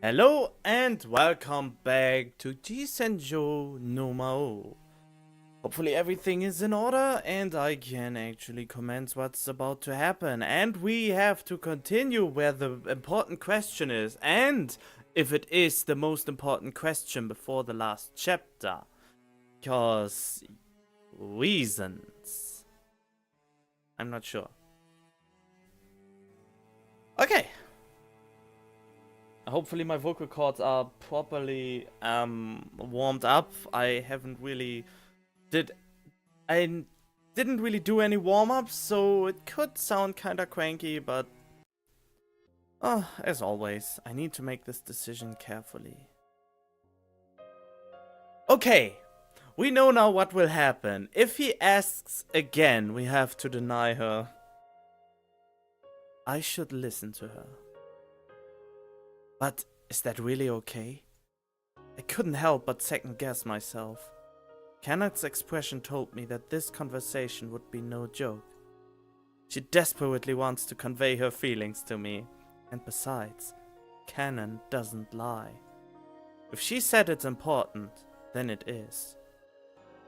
Hello and welcome back to G-senjou no Maou. Hopefully everything is in order and I can actually commence what's about to happen. And we have to continue where the important question is, and if it is the most important question before the last chapter. Because reasons. I'm not sure. Okay. Hopefully my vocal cords are properly warmed up. I didn't really do any warm-ups, so it could sound kinda cranky, but as always, I need to make this decision carefully. Okay, we know now what will happen. If he asks again, we have to deny her. I should listen to her. But is that really okay? I couldn't help but second guess myself. Kenneth's expression told me that this conversation would be no joke. She desperately wants to convey her feelings to me, and besides, Canon doesn't lie. If she said it's important, then it is.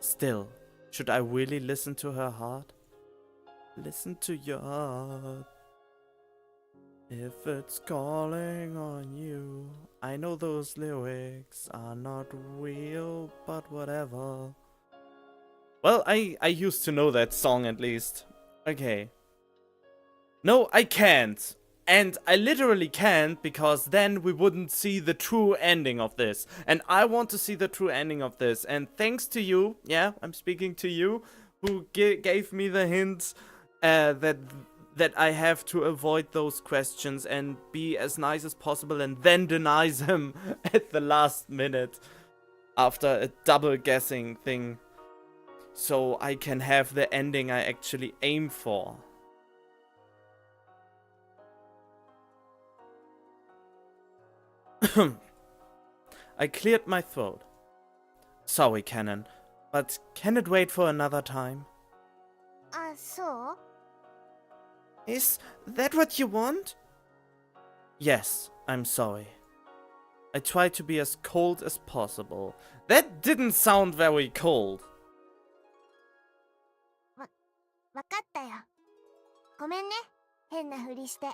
Still, should I really listen to her heart? Listen to your heart. If it's calling on you. I know those lyrics are not real, but whatever. Well, I used to know that song at least. Okay. No, I can't. And I literally can't, because then we wouldn't see the true ending of this. And I want to see the true ending of this. And thanks to you, yeah, I'm speaking to you, who gave me the hint that I have to avoid those questions and be as nice as possible and then deny them at the last minute after a double guessing thing, so I can have the ending I actually aim for. I cleared my throat. Sorry, Canon, but can it wait for another time? So? Is that what you want? Yes, I'm sorry. I tried to be as cold as possible. That didn't sound very cold. わかったよ。ごめんね。変なふりして。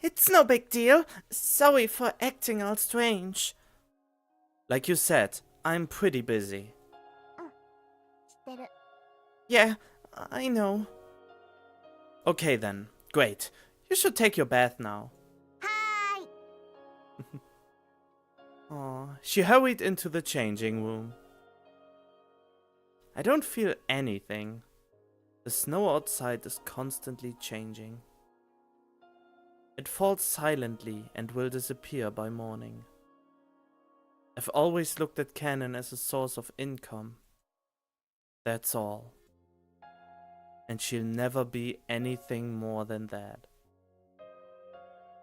It's no big deal. Sorry for acting all strange. Like you said, I'm pretty busy. 知ってる。Yeah, I know. Okay then, great. You should take your bath now. はーい。Aw, she hurried into the changing room. I don't feel anything. The snow outside is constantly changing. It falls silently and will disappear by morning. I've always looked at Canon as a source of income. That's all. And she'll never be anything more than that.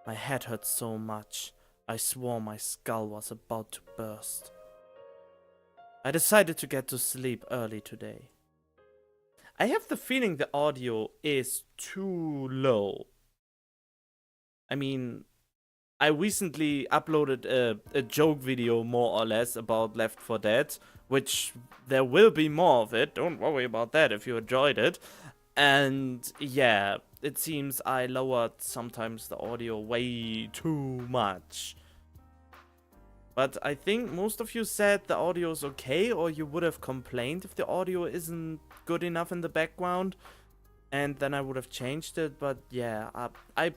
My head hurt so much, I swore my skull was about to burst. I decided to get to sleep early today. I have the feeling the audio is too low. I mean, I recently uploaded a joke video, more or less, about Left 4 Dead, which there will be more of it, don't worry about that if you enjoyed it. And yeah, it seems I lowered sometimes the audio way too much. But I think most of you said the audio is okay, or you would have complained if the audio isn't good enough in the background, and then I would have changed it. But yeah, I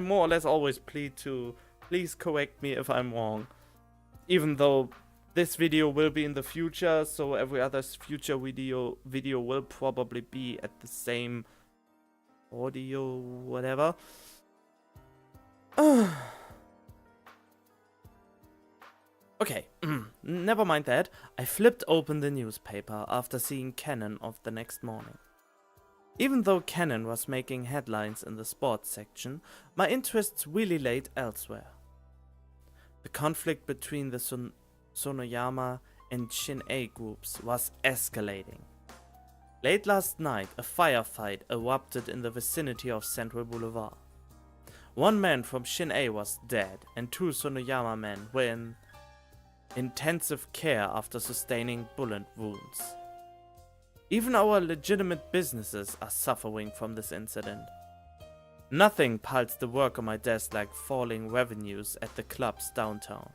more or less always plead to please correct me if I'm wrong, even though this video will be in the future, so every other future video will probably be at the same audio, whatever. Okay, never mind that. I flipped open the newspaper after seeing Canon of the next morning. Even though Canon was making headlines in the sports section, my interests really laid elsewhere. The conflict between the Sonoyama and Shin-A groups was escalating. Late last night, a firefight erupted in the vicinity of Central Boulevard. One man from Shin A was dead, and 2 Sonoyama men were in intensive care after sustaining bullet wounds. Even our legitimate businesses are suffering from this incident. Nothing piles the work on my desk like falling revenues at the clubs downtown.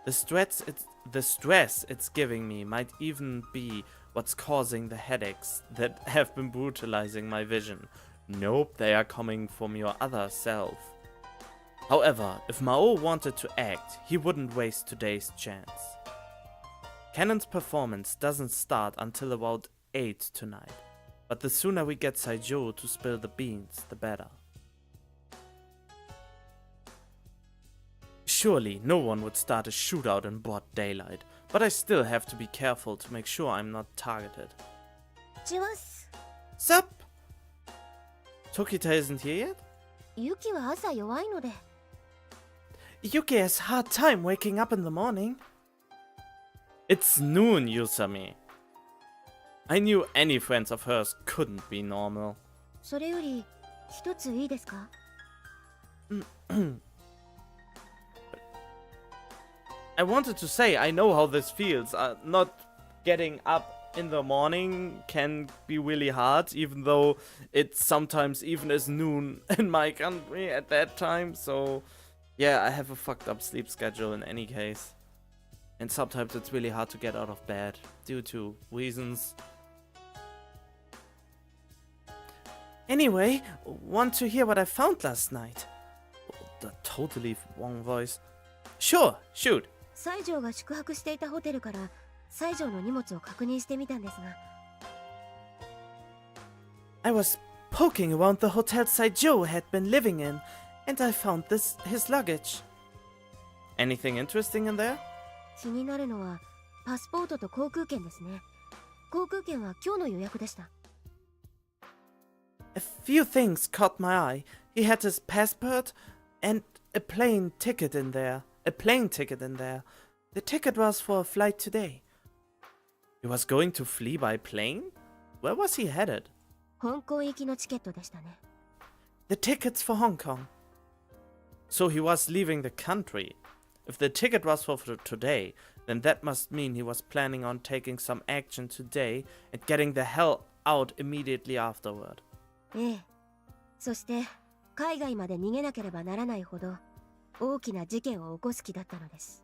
The stress it's giving me might even be what's causing the headaches that have been brutalizing my vision. Nope, they are coming from your other self. However, if Maou wanted to act, he wouldn't waste today's chance. Cannon's performance doesn't start until about 8 tonight, but the sooner we get Saijou to spill the beans, the better. Surely no one would start a shootout in broad daylight, but I still have to be careful to make sure I'm not targeted. Sup? Tokita isn't here yet? ユキは朝弱いので。 Yuki has hard time waking up in the morning. It's noon, Yusami. I knew any friends of hers couldn't be normal. それより一ついいですか？ I wanted to say I know how this feels. Not getting up in the morning can be really hard, even though it sometimes even is noon in my country at that time. So yeah, I have a fucked up sleep schedule in any case. And sometimes it's really hard to get out of bed due to reasons. Anyway, want to hear what I found last night? The totally wrong voice. Sure, shoot. 西条が宿泊していたホテルから西条の荷物を確認してみたんですが。 I was poking around the hotel Saijou had been living in, and I found his luggage. Anything interesting in there? 気になるのはパスポートと航空券ですね。航空券は今日の予約でした。 A few things caught my eye. He had his passport and a plane ticket in there. The ticket was for a flight today. He was going to flee by plane? Where was he headed? 香港行きのチケットでしたね。 The tickets for Hong Kong. So he was leaving the country. If the ticket was for today, then that must mean he was planning on taking some action today and getting the hell out immediately afterward. ええ。そして海外まで逃げなければならないほど大きな事件を起こす気だったのです。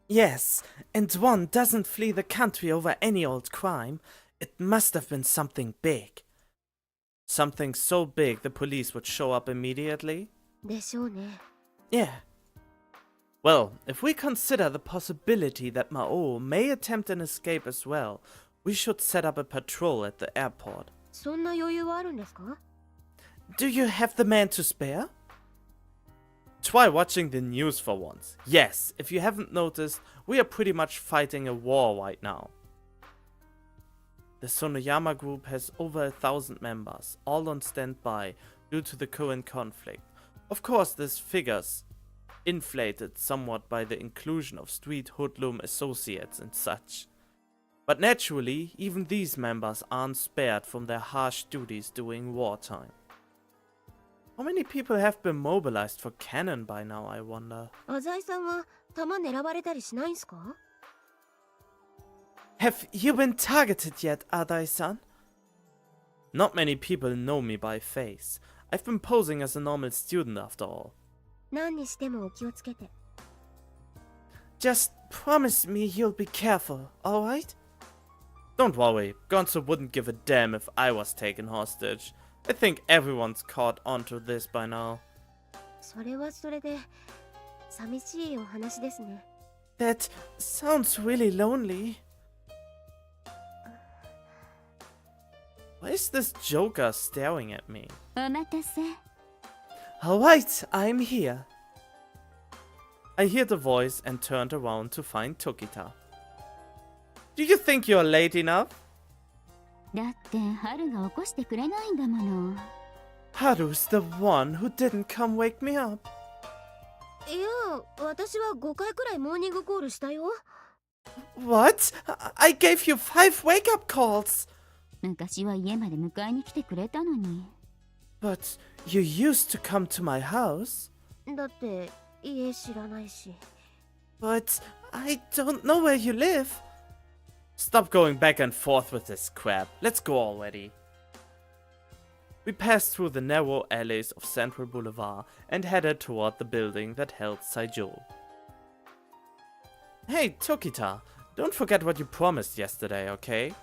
Yes, and one doesn't flee the country over any old crime. It must have been something big. Something so big the police would show up immediately? でしょうね。 Yeah. Well, if we consider the possibility that Maou may attempt an escape as well, we should set up a patrol at the airport. そんな余裕はあるんですか？ Do you have the man to spare? Try watching the news for once. Yes, if you haven't noticed, we are pretty much fighting a war right now. The Sonoyama group has over 1,000 members, all on standby due to the current conflict. Of course, this figure's inflated somewhat by the inclusion of street hoodlum associates and such. But naturally, even these members aren't spared from their harsh duties during wartime. How many people have been mobilized for cannon by now, I wonder? 浅井さんは弾狙われたりしないんすか？ Have you been targeted yet, Adai-san? Not many people know me by face. I've been posing as a normal student after all. 何にしてもお気をつけて。 Just promise me you'll be careful, alright? Don't worry, Gonzo wouldn't give a damn if I was taken hostage. I think everyone's caught onto this by now. それはそれで寂しいお話ですね。 That sounds really lonely. Why is this joker staring at me? お待たせ。 Alright, I'm here. I hear the voice and turned around to find Tokita. Do you think you're late enough? だって春が起こしてくれないんだもの。 Haru's the one who didn't come wake me up. いや、私は5回くらいモーニングコールしたよ。 What? I gave you 5 wake-up calls. 昔は家まで迎えに来てくれたのに。But you used to come to my house. だって家知らないし。 But I don't know where you live. Stop going back and forth with this crap. Let's go already. We passed through the narrow alleys of Central Boulevard and headed toward the building that held Saijou. Hey, Tokita, don't forget what you promised yesterday, okay?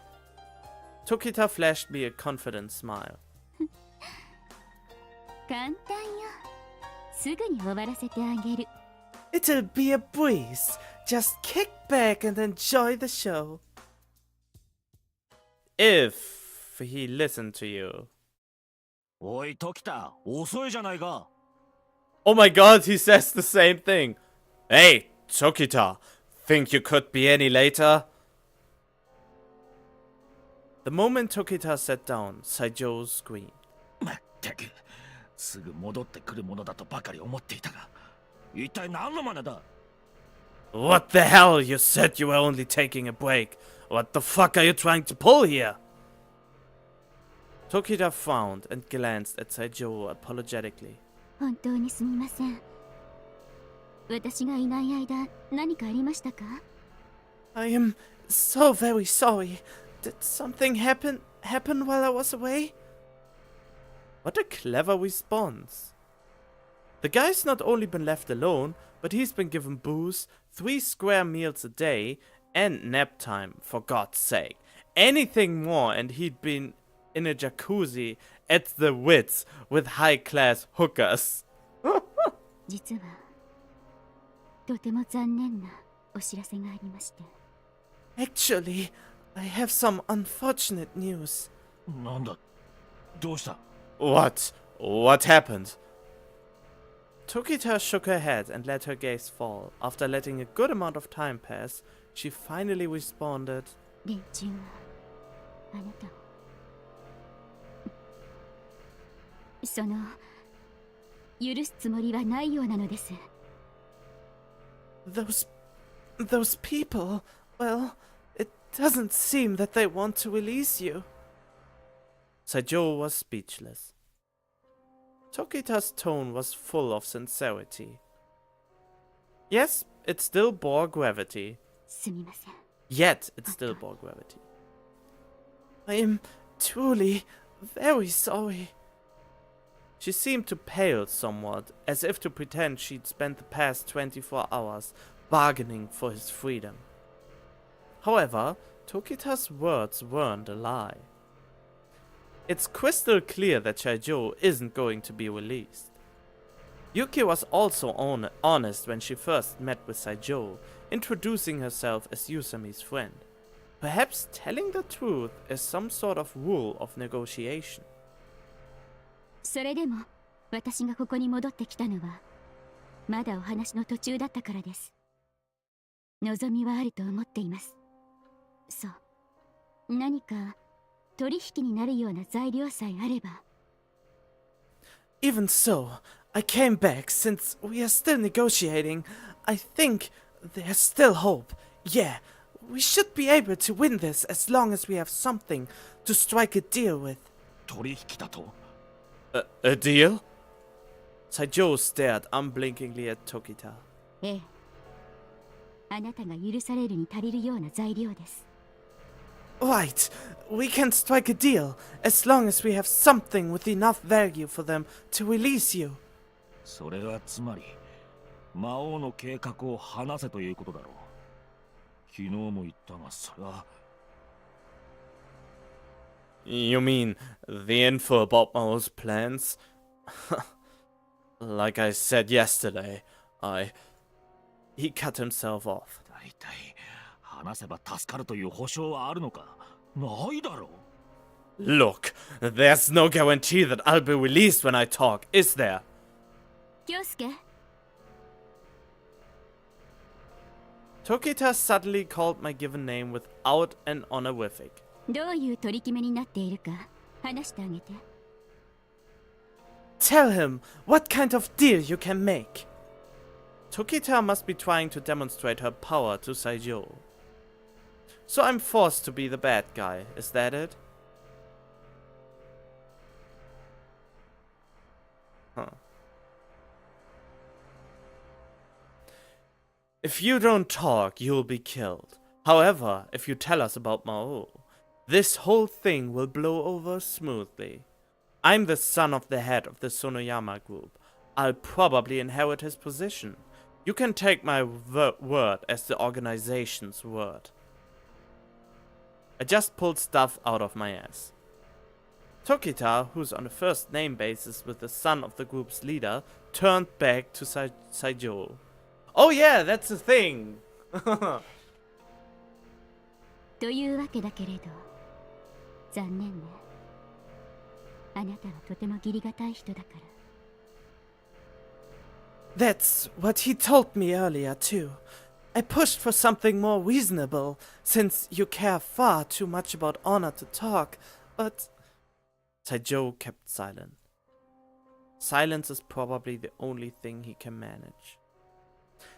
Tokita flashed me a confident smile. 簡単よ。すぐに終わらせてあげる。It'll be a breeze. Just kick back and enjoy the show. If he listened to you. おい時田、遅いじゃないか。 Oh my god, he says the same thing. Hey, Tokita, think you could be any later? The moment Tokita sat down, Saijou screamed. まったく、すぐ戻ってくるものだとばかり思っていたが、一体何の真似だ？ What the hell? You said you were only taking a break. What the fuck are you trying to pull here? Tokita frowned and glanced at Saijou apologetically. 本当にすみません。私がいない間、何かありましたか？ I am so very sorry. Did something happen while I was away? What a clever response. The guy's not only been left alone, but he's been given booze, 3 square meals a day, and nap time, for God's sake. Anything more and he'd been in a jacuzzi at the Wits with high-class hookers. 実は、とても残念なお知らせがありまして。Actually, I have some unfortunate news. なんだ？どうした？ What? What happened? Tokita shook her head and let her gaze fall. After letting a good amount of time pass, she finally responded. 連中は、あなたを。許すつもりはないようなのです。Those people, well, it doesn't seem that they want to release you. Saijou was speechless. Tokita's tone was full of sincerity. Yes, it still bore gravity. すみません。 Yet, it still bore gravity. I am truly very sorry. She seemed to pale somewhat, as if to pretend she'd spent the past 24 hours bargaining for his freedom. However, Tokita's words weren't a lie. It's crystal clear that Saijou isn't going to be released. Yuki was also honest when she first met with Saijou, introducing herself as Yusami's friend. Perhaps telling the truth is some sort of rule of negotiation. それでも、私がここに戻ってきたのは、まだお話の途中だったからです。望みはあると思っています。そう。何か、取引になるような材料さえあれば。Even so, I came back since we are still negotiating. I think there's still hope. Yeah, we should be able to win this as long as we have something to strike a deal with. 取引だと？ A deal? Saijou stared unblinkingly at Tokita. ええ。あなたが許されるに足りるような材料です。Right, we can strike a deal as long as we have something with enough value for them to release you. それはつまり、魔王の計画を話せということだろう。昨日も言ったが、それは。You mean the info about Mao's plans? Like I said yesterday, He cut himself off. 大体、話せば助かるという保証はあるのか？ないだろう。 Look, there's no guarantee that I'll be released when I talk, is there? 京介。 Tokita suddenly called my given name without an honorific. どういう取り決めになっているか話してあげて。 Tell him what kind of deal you can make. Tokita must be trying to demonstrate her power to Saijou. So I'm forced to be the bad guy, is that it? If you don't talk, you'll be killed. However, if you tell us about Maou, this whole thing will blow over smoothly. I'm the son of the head of the Sonoyama group. I'll probably inherit his position. You can take my word as the organization's word. I just pulled stuff out of my ass. Tokita, who's on a first name basis with the son of the group's leader, turned back to Saijou. Oh yeah, that's the thing! というわけだけれど、残念ね。あなたはとても義理がたい人だから。That's what he told me earlier too. I pushed for something more reasonable, since you care far too much about honor to talk, but... Saijou kept silent. Silence is probably the only thing he can manage.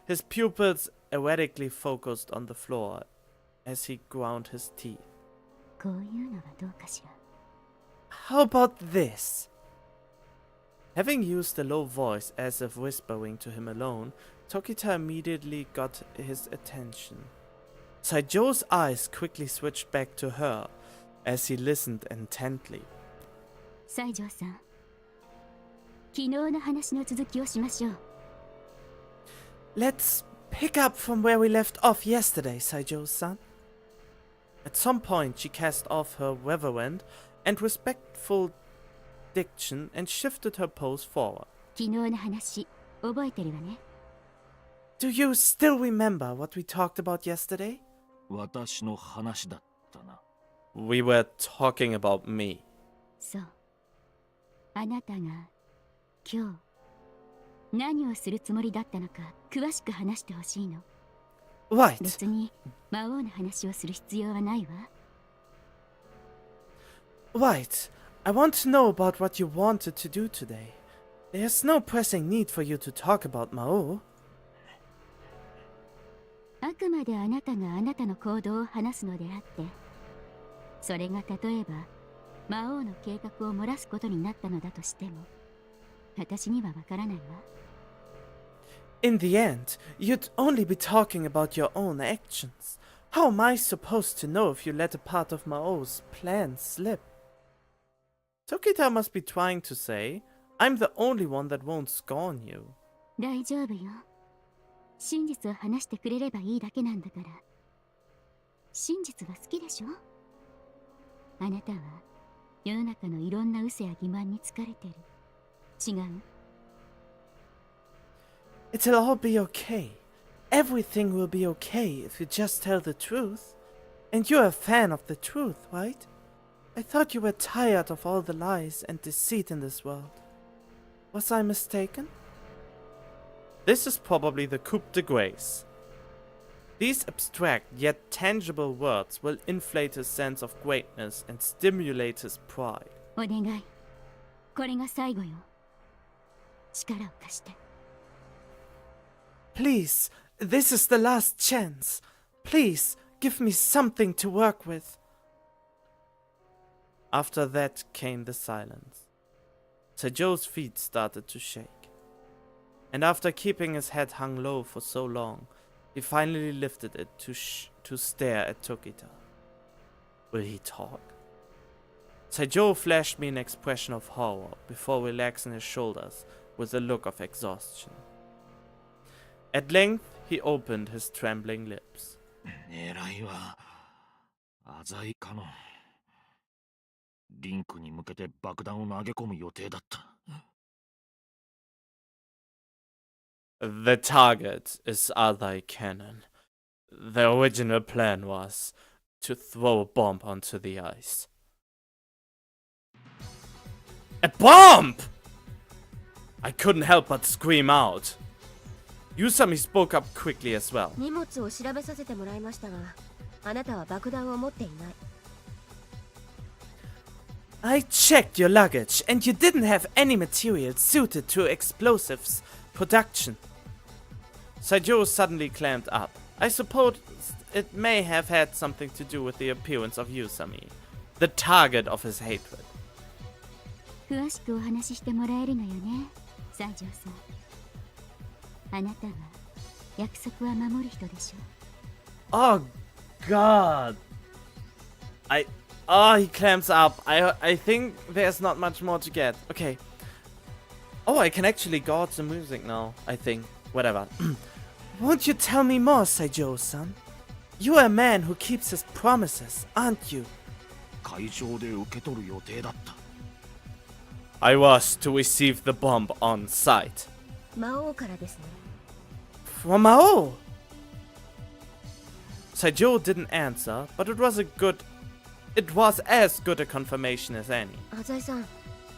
His pupils erratically focused on the floor as he ground his teeth. こういうのはどうかしら。 How about this? Having used a low voice as if whispering to him alone, Tokita immediately got his attention. Saijou's eyes quickly switched back to her as he listened intently. 西条さん、昨日の話の続きをしましょう。 Let's pick up from where we left off yesterday, Saijou-san. At some point, she cast off her reverent and respectful diction and shifted her pose forward. 昨日の話、覚えてるわね。 Do you still remember what we talked about yesterday? 私の話だったな。We were talking about me. そう。あなたが今日何をするつもりだったのか詳しく話してほしいの。 Right. 別に魔王の話をする必要はないわ。 Right. I want to know about what you wanted to do today. There's no pressing need for you to talk about Maou. あくまであなたがあなたの行動を話すのであって、それが例えば魔王の計画を漏らすことになったのだとしても、私にはわからないわ。 In the end, you'd only be talking about your own actions. How am I supposed to know if you let a part of Maou's plan slip? Tokita must be trying to say, I'm the only one that won't scorn you. 大丈夫よ。真実を話してくれればいいだけなんだから。真実は好きでしょ？あなたは世の中のいろんな嘘や欺瞞に疲れてる。違う？ It'll all be okay. Everything will be okay if you just tell the truth. And you're a fan of the truth, right? I thought you were tired of all the lies and deceit in this world. Was I mistaken? This is probably the coup de grace. These abstract yet tangible words will inflate his sense of greatness and stimulate his pride. お願い。これが最後よ。力を貸して。 Please, this is the last chance. Please, give me something to work with. After that came the silence. Saijou's feet started to shake. And after keeping his head hung low for so long, he finally lifted it to stare at Tokita. Will he talk? Saijou flashed me an expression of horror before relaxing his shoulders with a look of exhaustion. At length, he opened his trembling lips. 狙いは浅いかの。リンクに向けて爆弾を投げ込む予定だった。The target is Adai Cannon. The original plan was to throw a bomb onto the ice. A bomb! I couldn't help but scream out. Yusami spoke up quickly as well. 荷物を調べさせてもらいましたが、あなたは爆弾を持っていない。 I checked your luggage and you didn't have any material suited to explosives production. Saijou suddenly clamped up. I suppose it may have had something to do with the appearance of Yusami, the target of his hatred. 詳しくお話ししてもらえるのよね。西条さん、あなたは約束は守る人でしょ。 Oh God. He clamps up. I think there's not much more to get. Okay. Oh, I can actually gauge the music now, I think. Whatever. Won't you tell me more, Saijo-san? You are a man who keeps his promises, aren't you? 会場で受け取る予定だった。 I was to receive the bomb on site. 魔王からですね。 From Maou! Saijo didn't answer, but it was as good a confirmation as any. 浅井さん、フ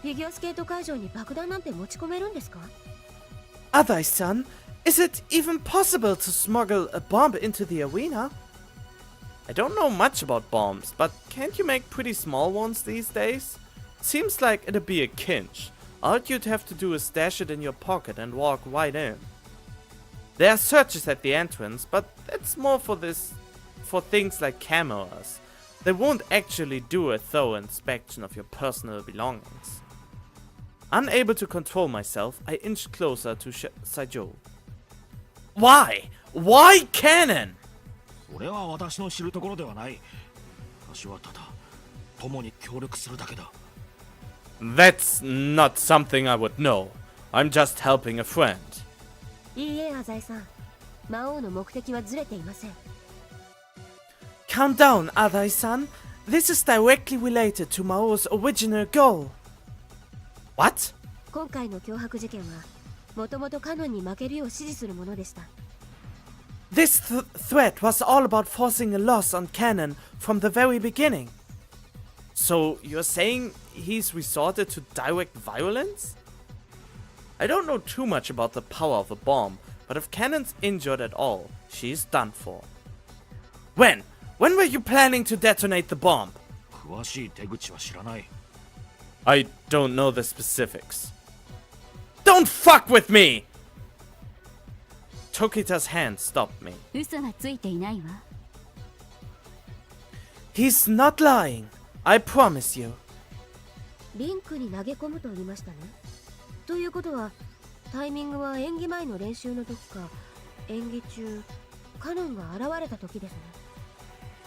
ィギュアスケート会場に爆弾なんて持ち込めるんですか？ Adai-san, is it even possible to smuggle a bomb into the arena? I don't know much about bombs, but can't you make pretty small ones these days? Seems like it'd be a cinch. All you'd have to do is stash it in your pocket and walk right in. There are searches at the entrance, but that's more for things like cameras. They won't actually do a thorough inspection of your personal belongings. Unable to control myself, I inched closer to Saijo. Why? Why cannon? それは私の知るところではない。私はただ共に協力するだけだ。 That's not something I would know. I'm just helping a friend. いいえ、浅井さん。魔王の目的はずれていません。 Calm down, Adai-san. This is directly related to Mao's original goal. What? 今回の脅迫事件は、もともとカノンに負けるよう指示するものでした。 This threat was all about forcing a loss on Cannon from the very beginning. So you're saying he's resorted to direct violence? I don't know too much about the power of a bomb, but if Cannon's injured at all, she's done for. When? When were you planning to detonate the bomb? 詳しい手口は知らない。 I don't know the specifics. Don't fuck with me! Tokita's hand stopped me. 嘘はついていないわ。 He's not lying. I promise you. リンクに投げ込むと言いましたね。ということは、タイミングは演技前の練習の時か、演技中、カノンが現れた時ですね。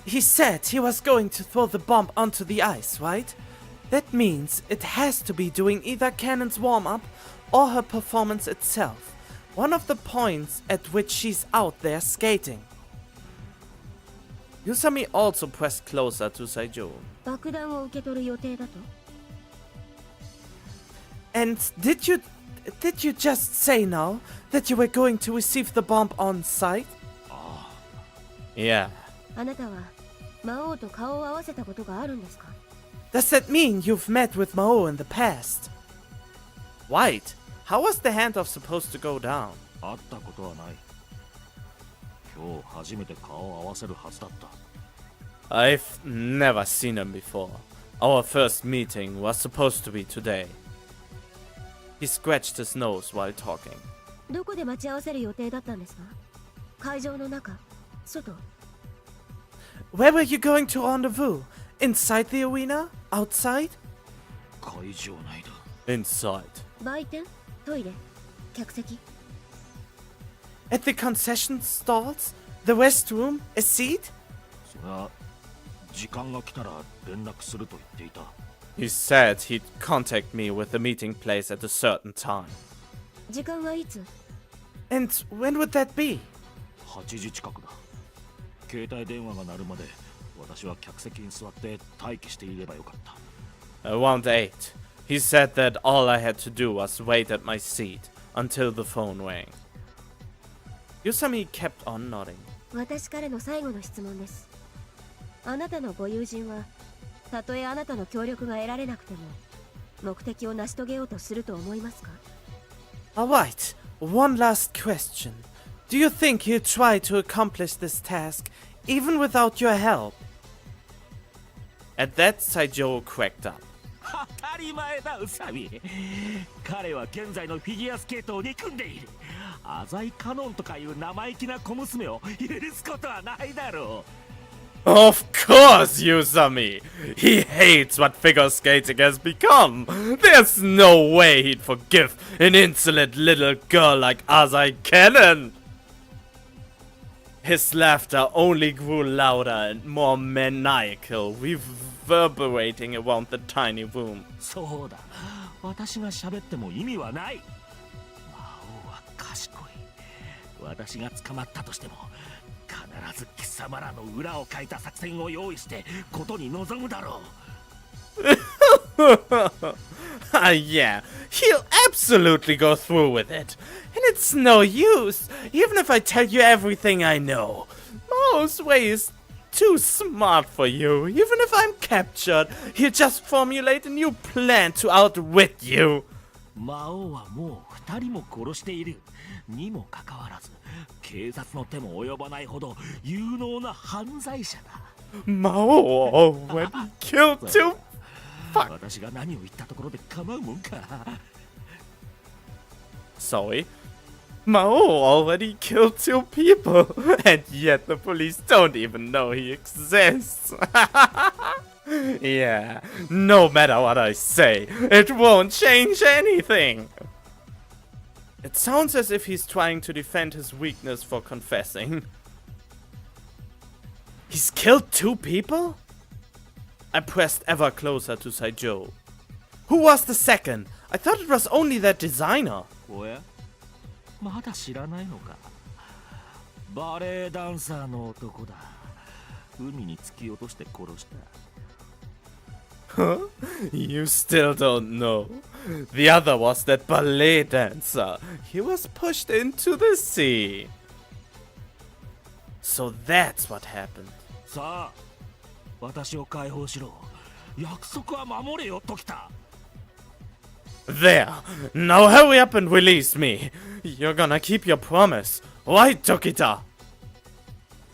He said he was going to throw the bomb onto the ice, right? That means it has to be during either Cannon's warm-up or her performance itself. One of the points at which she's out there skating. Yusami also pressed closer to Saijo. 爆弾を受け取る予定だと？ And did you just say now that you were going to receive the bomb on site? Yeah. あなたは魔王と顔を合わせたことがあるんですか？ Does that mean you've met with Maou in the past? White, how was the handoff supposed to go down? 会ったことはない。今日初めて顔を合わせるはずだった。 I've never seen him before. Our first meeting was supposed to be today. He scratched his nose while talking. どこで待ち合わせる予定だったんですか？会場の中、外？ Where were you going to rendezvous? Inside the arena? Outside? 会場内だ。Inside. 売店？トイレ？客席？ At the concession stalls? The restroom? A seat? それは時間が来たら連絡すると言っていた。 He said he'd contact me with the meeting place at a certain time. 時間はいつ？ And when would that be? 8時近くだ。携帯電話が鳴るまで私は客席に座って待機していればよかった。 Around 8. He said that all I had to do was wait at my seat until the phone rang. Yusami kept on nodding. 私からの最後の質問です。あなたのご友人は、たとえあなたの協力が得られなくても、目的を成し遂げようとすると思いますか？ Alright, one last question. Do you think he'll try to accomplish this task even without your help? At that, Saijo cracked up. 当たり前だ、ウサミ。彼は現在のフィギュアスケートを憎んでいる。浅井カノンとかいう生意気な小娘を許すことはないだろう。Of course, Yusami! He hates what figure skating has become! There's no way he'd forgive an insolent little girl like Azai Cannon! His laughter only grew louder and more maniacal, reverberating around the tiny room. そうだ。私が喋っても意味はない。魔王は賢い。私が捕まったとしても、必ず貴様らの裏をかいた作戦を用意してことに臨むだろう。Yeah, he'll absolutely go through with it. And it's no use, even if I tell you everything I know. Mao's way is too smart for you. Even if I'm captured, he'll just formulate a new plan to outwit you. 魔王はもう2人も殺しているにもかかわらず、警察の手も及ばないほど有能な犯罪者だ。Mao already killed two. Fuck. 私が何を言ったところで構うもんか。Sorry. Mao already killed 2 people, and yet the police don't even know he exists. Yeah, no matter what I say, it won't change anything. It sounds as if he's trying to defend his weakness for confessing. He's killed 2 people? I pressed ever closer to Saijou. Who was the second? I thought it was only that designer. おや、まだ知らないのか。バレエダンサーの男だ。海に突き落として殺した。Huh? You still don't know. The other was that ballet dancer. He was pushed into the sea. So that's what happened. さあ、私を解放しろ。約束は守れよ、時田。There! Now hurry up and release me! You're gonna keep your promise, right, Tokita?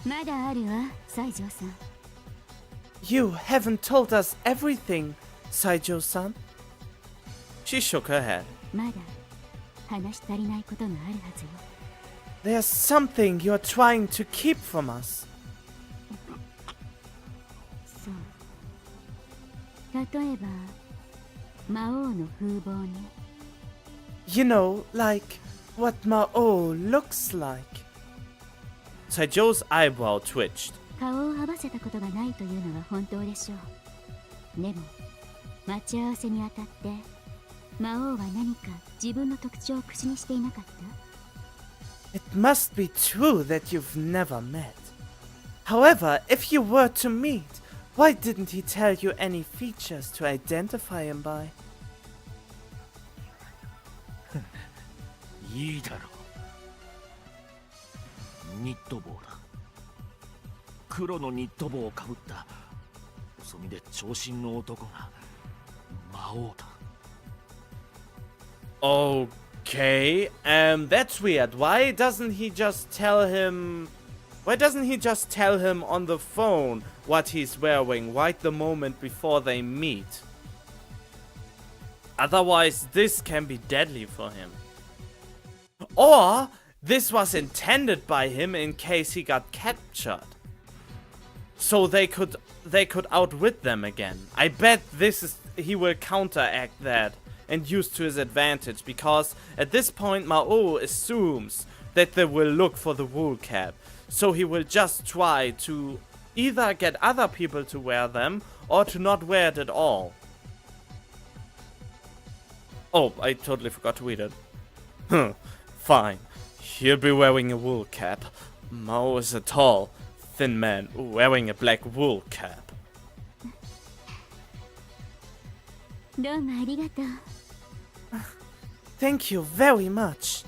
まだあるわ、西条さん。You haven't told us everything, Saijo-san. She shook her head. まだ話し足りないことがあるはずよ。There's something you're trying to keep from us. そう。例えば、魔王の風貌ね。You know, like what Maou looks like. Saijo's eyebrow twitched. 顔を合わせたことがないというのは本当でしょう。でも、待ち合わせにあたって、魔王は何か自分の特徴を口にしていなかった？ It must be true that you've never met. However, if you were to meet, why didn't he tell you any features to identify him by? いいだろう。ニット帽だ。黒のニット帽をかぶった細身で長身の男が魔王だ。Okay, that's weird. Why doesn't he just tell him on the phone what he's wearing right the moment before they meet? Otherwise, this can be deadly for him. Or this was intended by him in case he got captured. So they could outwit them again. I bet he will counteract that and use to his advantage, because at this point Maou assumes that they will look for the wool cap. So he will just try to either get other people to wear them or to not wear it at all. Oh, I totally forgot to read it. Fine. He'll be wearing a wool cap. Maou is a tall, thin man wearing a black wool cap. どうもありがとう。Thank you very much.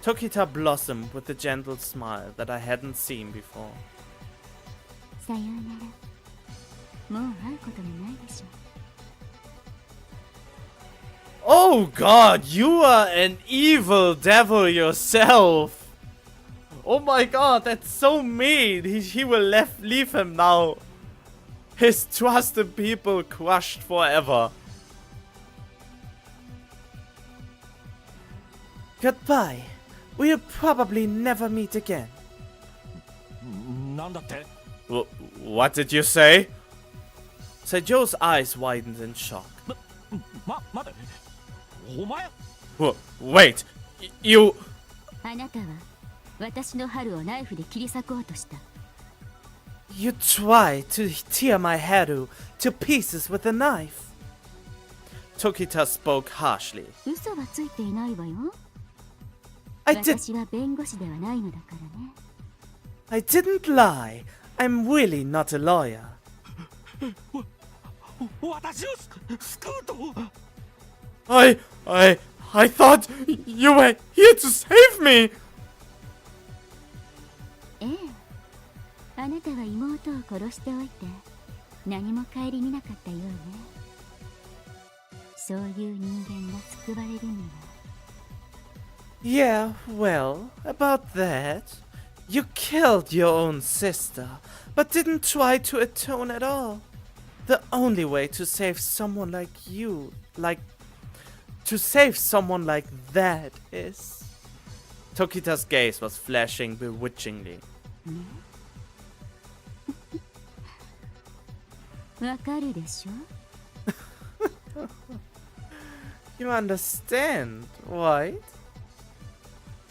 Tokita blossomed with a gentle smile that I hadn't seen before. さようなら。もう会うことがないでしょう。Oh god, you are an evil devil yourself. Oh my god, that's so mean. He will leave him now. His trusted people crushed forever. Goodbye. We'll probably never meet again. なんだって？ What did you say? Senjou's eyes widened in shock. 待て。お前 Wait, you... あなたは私の春をナイフで切り裂こうとした。 You tried to tear my haru to pieces with a knife. Tokita spoke harshly. 嘘はついていないわよ。 I did... 私は弁護士ではないのだからね。 I didn't lie. I'm really not a lawyer. 私を救うと I thought you were here to save me. ええ。あなたは妹を殺しておいて何も顧みなかったようね。そういう人間が救われるには。 Yeah, well, about that. You killed your own sister, but didn't try to atone at all. The only way to save someone like you, to save someone like that is... Tokita's gaze was flashing bewitchingly. わかるでしょ？ You understand, right?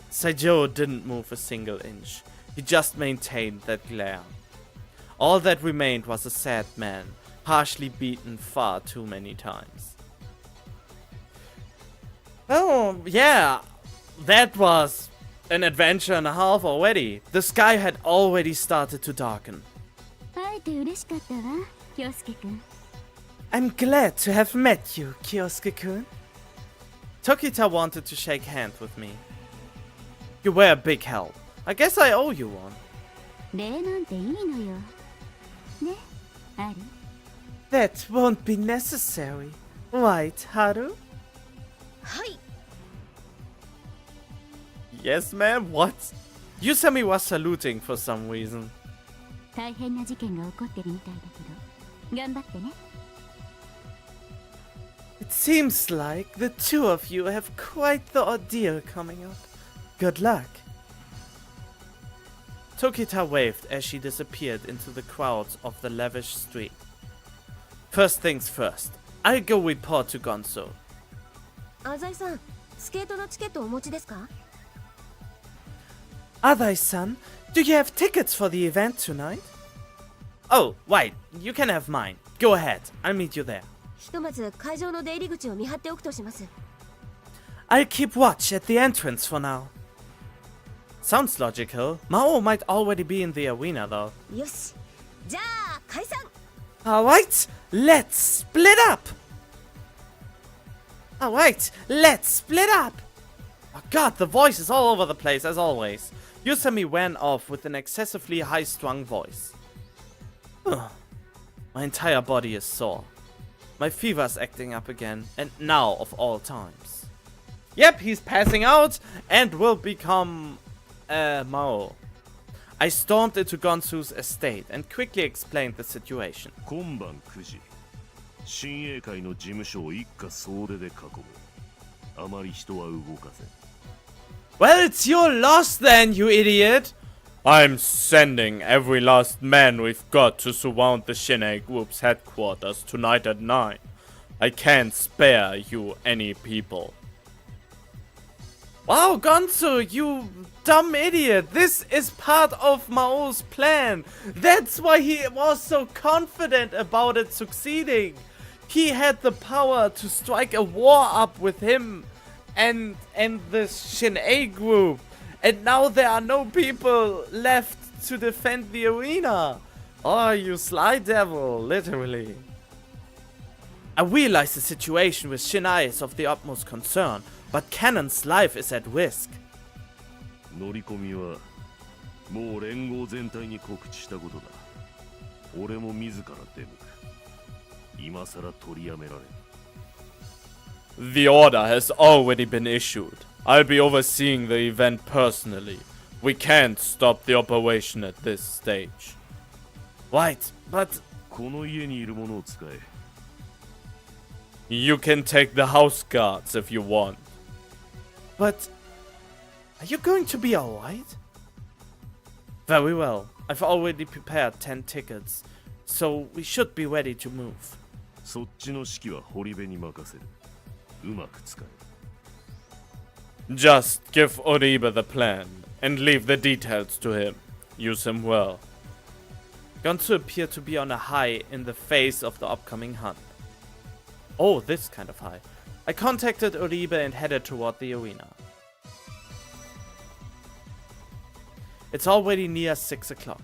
Senjou didn't move a single inch. He just maintained that glare. All that remained was a sad man, harshly beaten far too many times. Oh, yeah, that was an adventure and a half already. The sky had already started to darken. 会えて嬉しかったわ、京介くん。 I'm glad to have met you, Kyosuke-kun. Tokita wanted to shake hands with me. You were a big help. I guess I owe you one. 礼なんていいのよ。ね、ある？ That won't be necessary. Right, Haru? はい。 Yes, ma'am? What? Yusami was saluting for some reason. 大変な事件が起こってるみたいだけど、頑張ってね。 It seems like the two of you have quite the ordeal coming up. Good luck. Tokita waved as she disappeared into the crowds of the lavish street. First things first, I'll go report to Gonzo. 浅井さん、スケートのチケットお持ちですか？ Adai-san, do you have tickets for the event tonight? Oh, right, you can have mine. Go ahead, I'll meet you there. ひとまず会場の出入り口を見張っておくとします。 I'll keep watch at the entrance for now. Sounds logical. Maou might already be in the arena though. よし、じゃあ解散。 Alright, let's split up! Alright, let's split up! Oh god, the voice is all over the place as always. Yusami ran off with an excessively high-strung voice. Ugh. My entire body is sore. My fever's acting up again, and now of all times. Yep, he's passing out and will become Maou. I stormed into Gonsu's estate and quickly explained the situation. 今晩9時、親衛会の事務所を一家総出で囲む。あまり人は動かせ。Well, it's your loss then, you idiot! I'm sending every last man we've got to surround the Shin'ei Group's headquarters tonight at 9. I can't spare you any people. Wow, Gonzo, you dumb idiot! This is part of Mao's plan! That's why he was so confident about it succeeding! He had the power to strike a war up with him and the Shin'ei Group. And now there are no people left to defend the arena. Oh, you sly devil, literally. I realize the situation with Shin'ei is of the utmost concern, but Cannon's life is at risk. 乗り込みはもう連合全体に告知したことだ。俺も自ら出向く。今さら取りやめられん。 The order has already been issued. I'll be overseeing the event personally. We can't stop the operation at this stage. Right, but この家にいるものを使え。 you can take the house guards if you want. But are you going to be alright? Very well. I've already prepared 10 tickets, so we should be ready to move. そっちの指揮は堀部に任せる。うまく使え。Just give Oribe the plan and leave the details to him. Use him well. Gonzo appeared to be on a high in the face of the upcoming hunt. Oh, this kind of high. I contacted Oribe and headed toward the arena. It's already near 6 o'clock.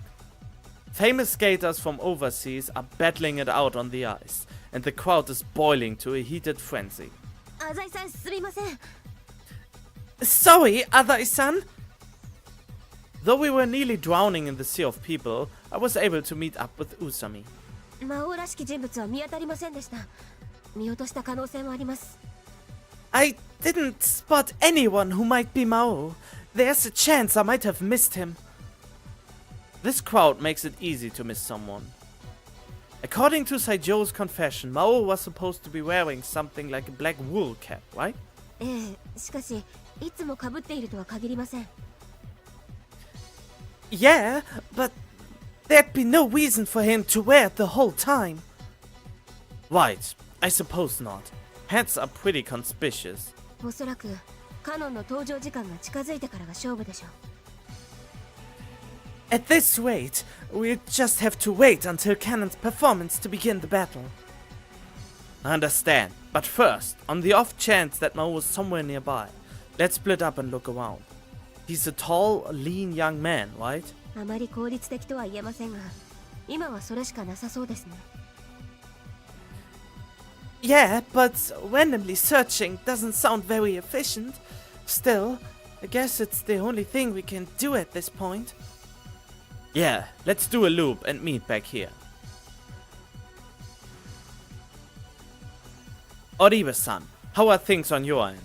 Famous skaters from overseas are battling it out on the ice, and the crowd is boiling to a heated frenzy. 浅井さん、すみません。 Sorry, Adai-san! Though we were nearly drowning in the sea of people, I was able to meet up with Usami. 魔王らしき人物は見当たりませんでした。見落とした可能性もあります。 I didn't spot anyone who might be Maou. There's a chance I might have missed him. This crowd makes it easy to miss someone. According to Saijou's confession, Maou was supposed to be wearing something like a black wool cap, right? ええ、しかし、いつも被っているとは限りません。 Yeah, but there'd be no reason for him to wear it the whole time. Right, I suppose not. Hats are pretty conspicuous. おそらく、カノンの登場時間が近づいてからが勝負でしょう。 At this rate, we'll just have to wait until Cannon's performance to begin the battle. I understand, but first, on the off chance that Maou is somewhere nearby, let's split up and look around. He's a tall, lean young man, right? あまり効率的とは言えませんが、今はそれしかなさそうですね。 Yeah, but randomly searching doesn't sound very efficient. Still, I guess it's the only thing we can do at this point. Yeah, let's do a loop and meet back here. Oribe-san, how are things on your end?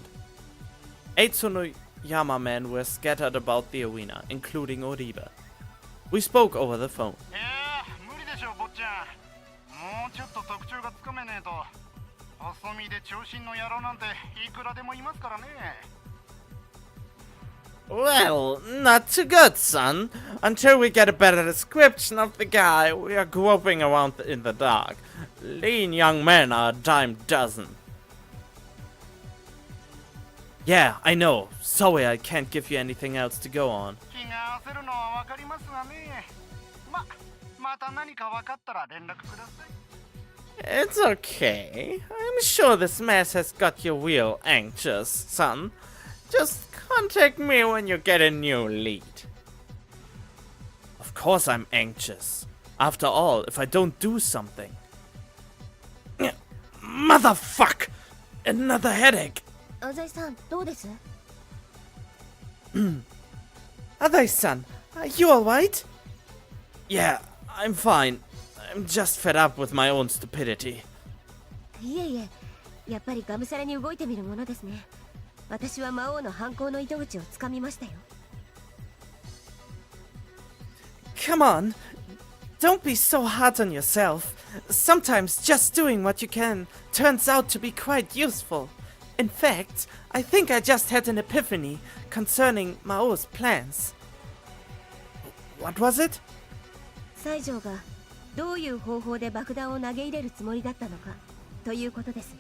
8 Tsunoyama men were scattered about the arena, including Oribe. We spoke over the phone. 無理でしょ坊ちゃん。もうちょっと特徴がつかめねえと。細身で長身の野郎なんていくらでもいますからね。 Well, not too good, son. Until we get a better description of the guy, we are groping around in the dark. Lean young men are a dime dozen. Yeah, I know. Sorry I can't give you anything else to go on. 気が焦るのはわかりますがね。また何かわかったら連絡ください。 It's okay. I'm sure this mess has got you real anxious, son. Just contact me when you get a new lead. Of course I'm anxious. After all, if I don't do something... Motherfuck! Another headache! 浅井さん、どうです？ Adai-san, are you alright? Yeah, I'm fine. I'm just fed up with my own stupidity. いえいえ、やっぱりがむしゃらに動いてみるものですね。私は魔王の犯行の糸口をつかみましたよ。 Come on, don't be so hard on yourself. Sometimes just doing what you can turns out to be quite useful. In fact, I think I just had an epiphany concerning Mao's plans. What was it? 西条がどういう方法で爆弾を投げ入れるつもりだったのかということです。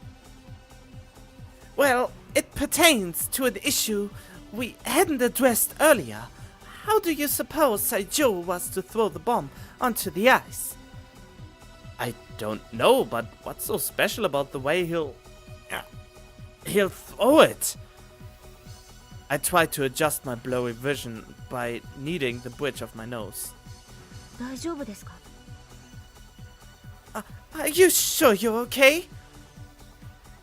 Well, it pertains to an issue we hadn't addressed earlier. How do you suppose Saijou was to throw the bomb onto the ice? I don't know, but what's so special about the way he'll throw it? I tried to adjust my blurry vision by kneading the bridge of my nose. 大丈夫ですか？ Are you sure you're okay?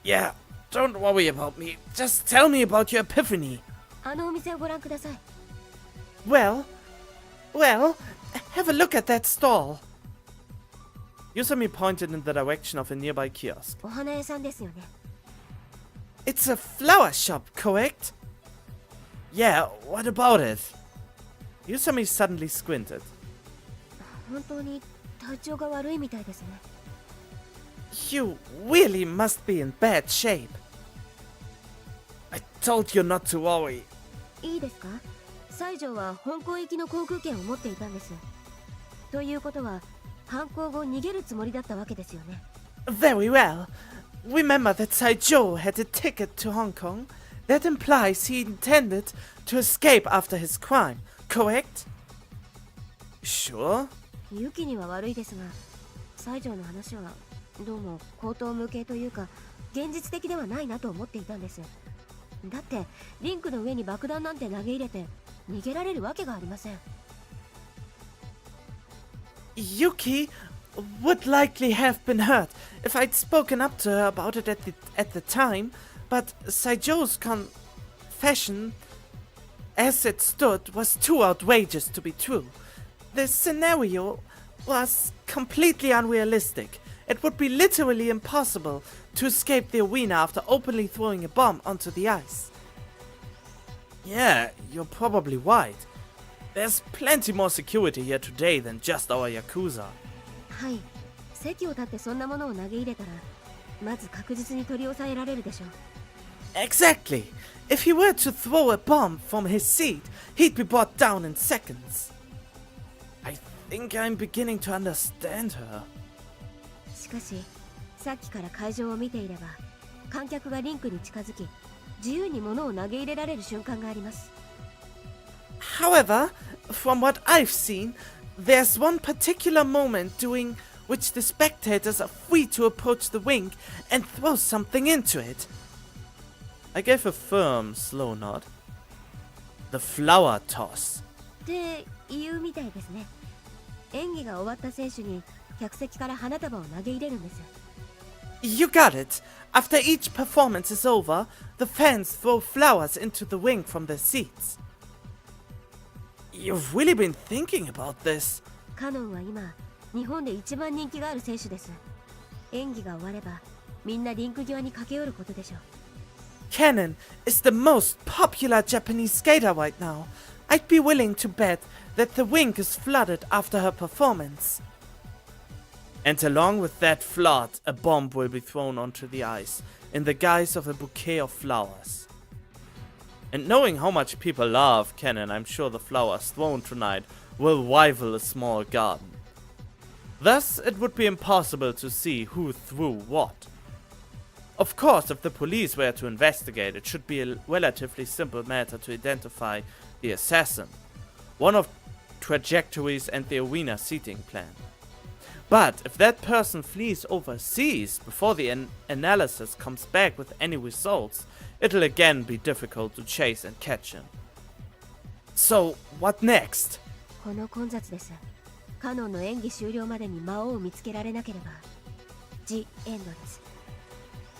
Yeah, don't worry about me. Just tell me about your epiphany. あのお店をご覧ください。 Well, have a look at that stall. Yusami pointed in the direction of a nearby kiosk. お花屋さんですよね。 It's a flower shop, correct? Yeah, what about it? Yusami suddenly squinted. 本当に体調が悪いみたいですね。 You really must be in bad shape. I told you not to worry. いいですか？西条は香港行きの航空券を持っていたんです。ということは犯行後逃げるつもりだったわけですよね。 Very well. Remember that Saijou had a ticket to Hong Kong. That implies he intended to escape after his crime, correct? Sure? ユキには悪いですが、西条の話はどうも口頭無形というか現実的ではないなと思っていたんです。だってリンクの上に爆弾なんて投げ入れて逃げられるわけがありません。 Yuki would likely have been hurt if I'd spoken up to her about it at the time, but Saijou's confession, as it stood, was too outrageous to be true. The scenario was completely unrealistic. It would be literally impossible to escape the arena after openly throwing a bomb onto the ice. Yeah, you're probably right. There's plenty more security here today than just our Yakuza. はい、席を立ってそんなものを投げ入れたらまず確実に取り押さえられるでしょう。 Exactly. If he were to throw a bomb from his seat, he'd be brought down in seconds. I think I'm beginning to understand her. しかしさっきから会場を見ていれば観客がリンクに近づき自由に物を投げ入れられる瞬間があります。 However, from what I've seen, there's one particular moment during which the spectators are free to approach the wing and throw something into it. I gave a firm, slow nod. The flower toss. って言うみたいですね。演技が終わった選手に客席から花束を投げ入れるんです。 You got it. After each performance is over, the fans throw flowers into the wing from their seats. You've really been thinking about this. カノンは今日本で一番人気がある選手です。演技が終わればみんなリンク際に駆け寄ることでしょう。 Cannon is the most popular Japanese skater right now. I'd be willing to bet that the wing is flooded after her performance. And along with that flood, a bomb will be thrown onto the ice in the guise of a bouquet of flowers. And knowing how much people love Cannon, I'm sure the flowers thrown tonight will rival a small garden. Thus, it would be impossible to see who threw what. Of course, if the police were to investigate, it should be a relatively simple matter to identify the assassin, one of trajectories and the arena seating plan. But if that person flees overseas before the analysis comes back with any results, it'll again be difficult to chase and catch him. So, what next? この混雑です。カノンの演技終了までに魔王を見つけられなければ G エンドです。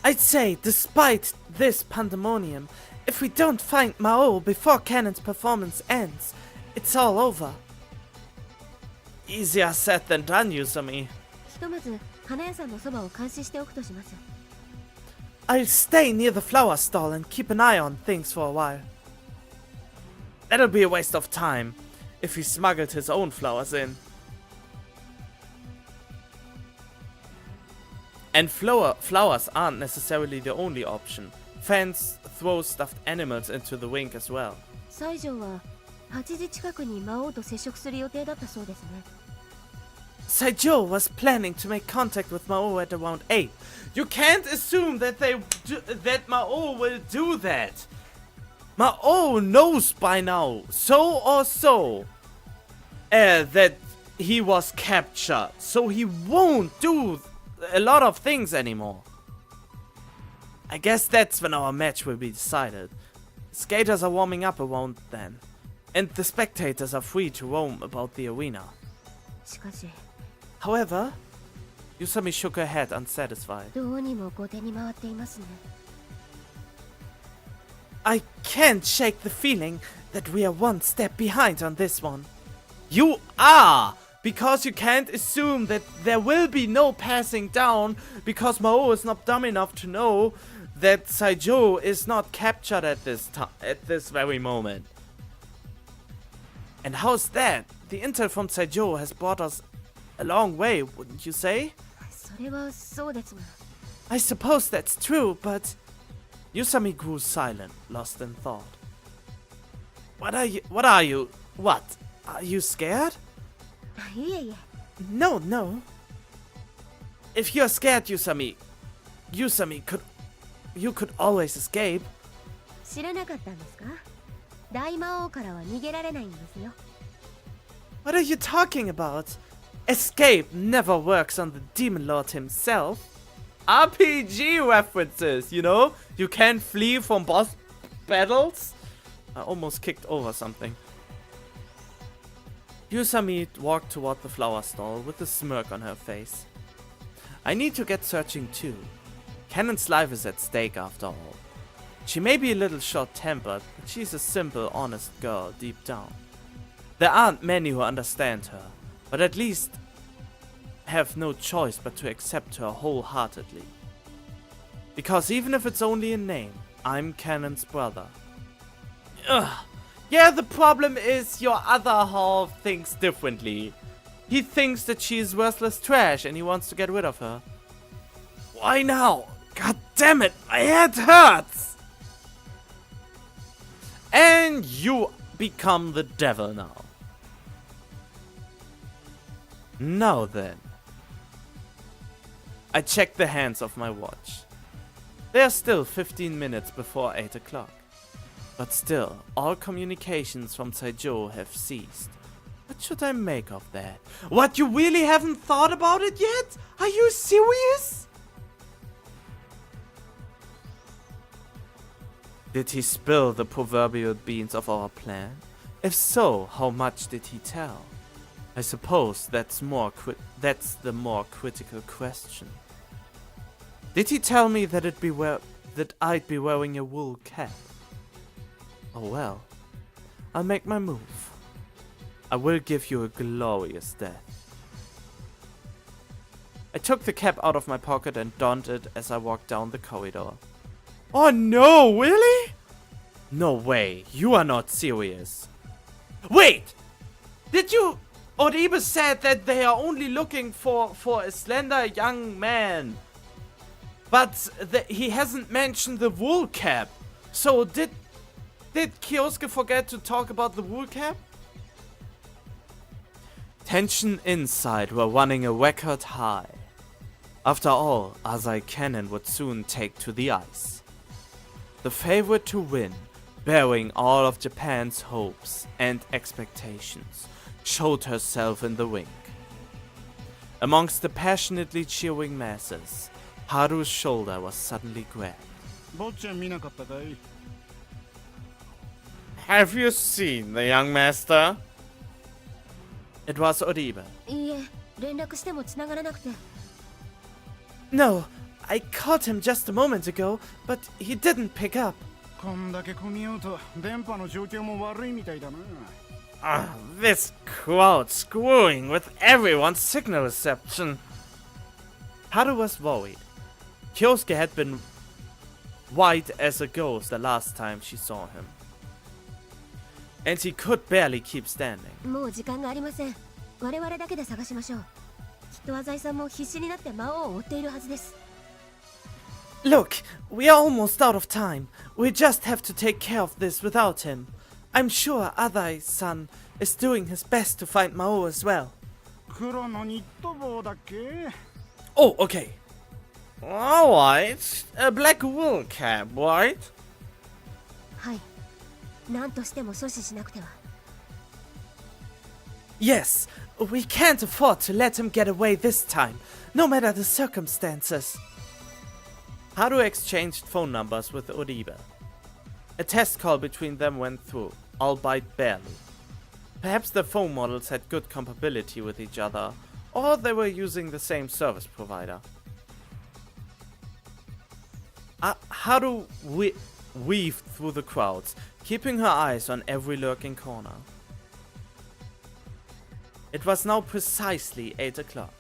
I'd say, despite this pandemonium, if we don't find Maou before Cannon's performance ends, it's all over. Easier said than done, Yusami. ひとまず花屋さんのそばを監視しておくとします。 I'll stay near the flower stall and keep an eye on things for a while. That'll be a waste of time if he smuggled his own flowers in. And flowers aren't necessarily the only option. Fans throw stuffed animals into the wing as well. 西条は8時近くに魔王と接触する予定だったそうですね。 Saijou was planning to make contact with Maou at around 8. You can't assume that that Maou will do that. Maou knows by now, so or so, that he was captured. So he won't do a lot of things anymore. I guess that's when our match will be decided. Skaters are warming up around then, and the spectators are free to roam about the arena. しかし However, Yusami shook her head, unsatisfied. どうにも後手に回っていますね。 I can't shake the feeling that we are one step behind on this one. You are! Because you can't assume that there will be no passing down because Maou is not dumb enough to know that Saijou is not captured at this very moment. And how's that? The intel from Saijou has brought us a long way, wouldn't you say? それはそうですが。 I suppose that's true, but... Yusami grew silent, lost in thought. What are you? What are you? What? Are you scared? いえいえ No, no. If you're scared, Yusami you could always escape. 知らなかったんですか大魔王からは逃げられないんですよ What are you talking about? Escape never works on the Demon Lord himself. RPG references, you know? You can't flee from boss battles. I almost kicked over something. Yusami walked toward the flower stall with a smirk on her face. I need to get searching too. Cannon's life is at stake after all. She may be a little short-tempered, but she's a simple, honest girl deep down. There aren't many who understand her, but at least have no choice but to accept her wholeheartedly. Because even if it's only a name, I'm Cannon's brother. Ugh. Yeah, the problem is your other half thinks differently. He thinks that she is worthless trash and he wants to get rid of her. Why now? God damn it, my head hurts! And you become the devil now. Now then. I checked the hands of my watch. They are still 15 minutes before 8 o'clock. But still, all communications from Saijou have ceased. What should I make of that? What, you really haven't thought about it yet? Are you serious? Did he spill the proverbial beans of our plan? If so, how much did he tell? I suppose that's the more critical question. Did he tell me that I'd be wearing a wool cap? Oh well, I'll make my move. I will give you a glorious death. I took the cap out of my pocket and donned it as I walked down the corridor. Oh no, really? No way, you are not serious. Wait! Did you... Oribe said that they are only looking for a slender young man. But he hasn't mentioned the wool cap. So did Kyosuke forget to talk about the wool cap? Tension inside were running a record high. After all, Asai Cannon would soon take to the ice. The favorite to win, bearing all of Japan's hopes and expectations, showed herself in the ring. Amongst the passionately cheering masses, Haru's shoulder was suddenly grabbed. 坊ちゃん見なかったかい Have you seen the young master? It was Oribe. いいえ連絡しても繋がらなくて No, I caught him just a moment ago, but he didn't pick up. こんだけ混みようと電波の状況も悪いみたいだな This crowd screwing with everyone's signal reception. Haru was worried. Kyosuke had been white as a ghost the last time she saw him. And he could barely keep standing. もう時間がありません我々だけで探しましょうきっと浅井さんも必死になって魔王を追っているはずです Look, we are almost out of time. We just have to take care of this without him. I'm sure Adai-san is doing his best to find Maou as well. 黒のニット帽だっけ Oh, okay. Alright. A black wool cap, right? はい何としても阻止しなくては Yes, we can't afford to let him get away this time, no matter the circumstances. Haru exchanged phone numbers with Oribe. A test call between them went through, albeit barely. Perhaps the phone models had good compatibility with each other, or they were using the same service provider. Haru weaved through the crowds, keeping her eyes on every lurking corner. It was now precisely 8 o'clock.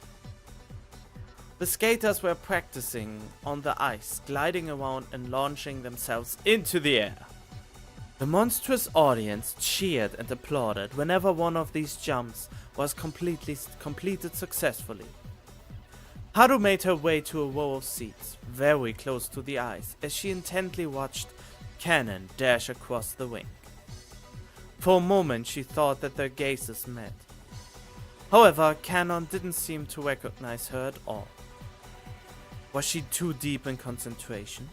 The skaters were practicing on the ice, gliding around and launching themselves into the air. The monstrous audience cheered and applauded whenever one of these jumps was completed successfully. Haru made her way to a row of seats, very close to the ice, as she intently watched Cannon dash across the rink. For a moment she thought that their gazes met. However, Canon didn't seem to recognize her at all. Was she too deep in concentration?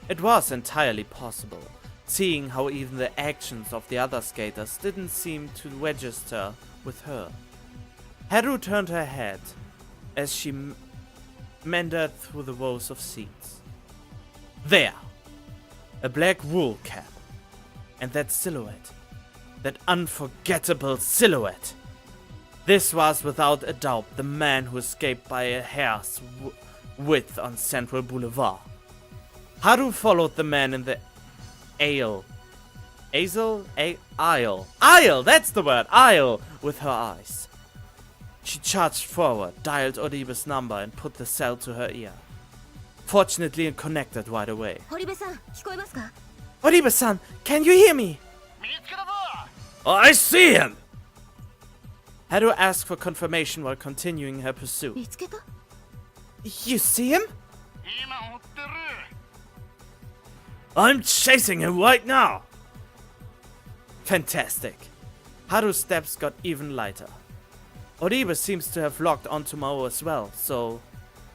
It was entirely possible, seeing how even the actions of the other skaters didn't seem to register with her. Haru turned her head as she meandered through the rows of seats. There! A black wool cap. And that silhouette. That unforgettable silhouette. This was without a doubt the man who escaped by a hair's width on Central Boulevard. Haru followed the man in the aisle. Aisle! That's the word! Aisle! With her eyes. She charged forward, dialed Oribe's number and put the cell to her ear. Fortunately, it connected right away. 堀部さん、聞こえますか？ Oribe-san, can you hear me? 見つけたぞ。 Oh, I see him! Haru asked for confirmation while continuing her pursuit. 見つけた？ You see him? 今追ってる。 I'm chasing him right now! Fantastic. Haru's steps got even lighter. Oribe seems to have locked onto Maou as well, so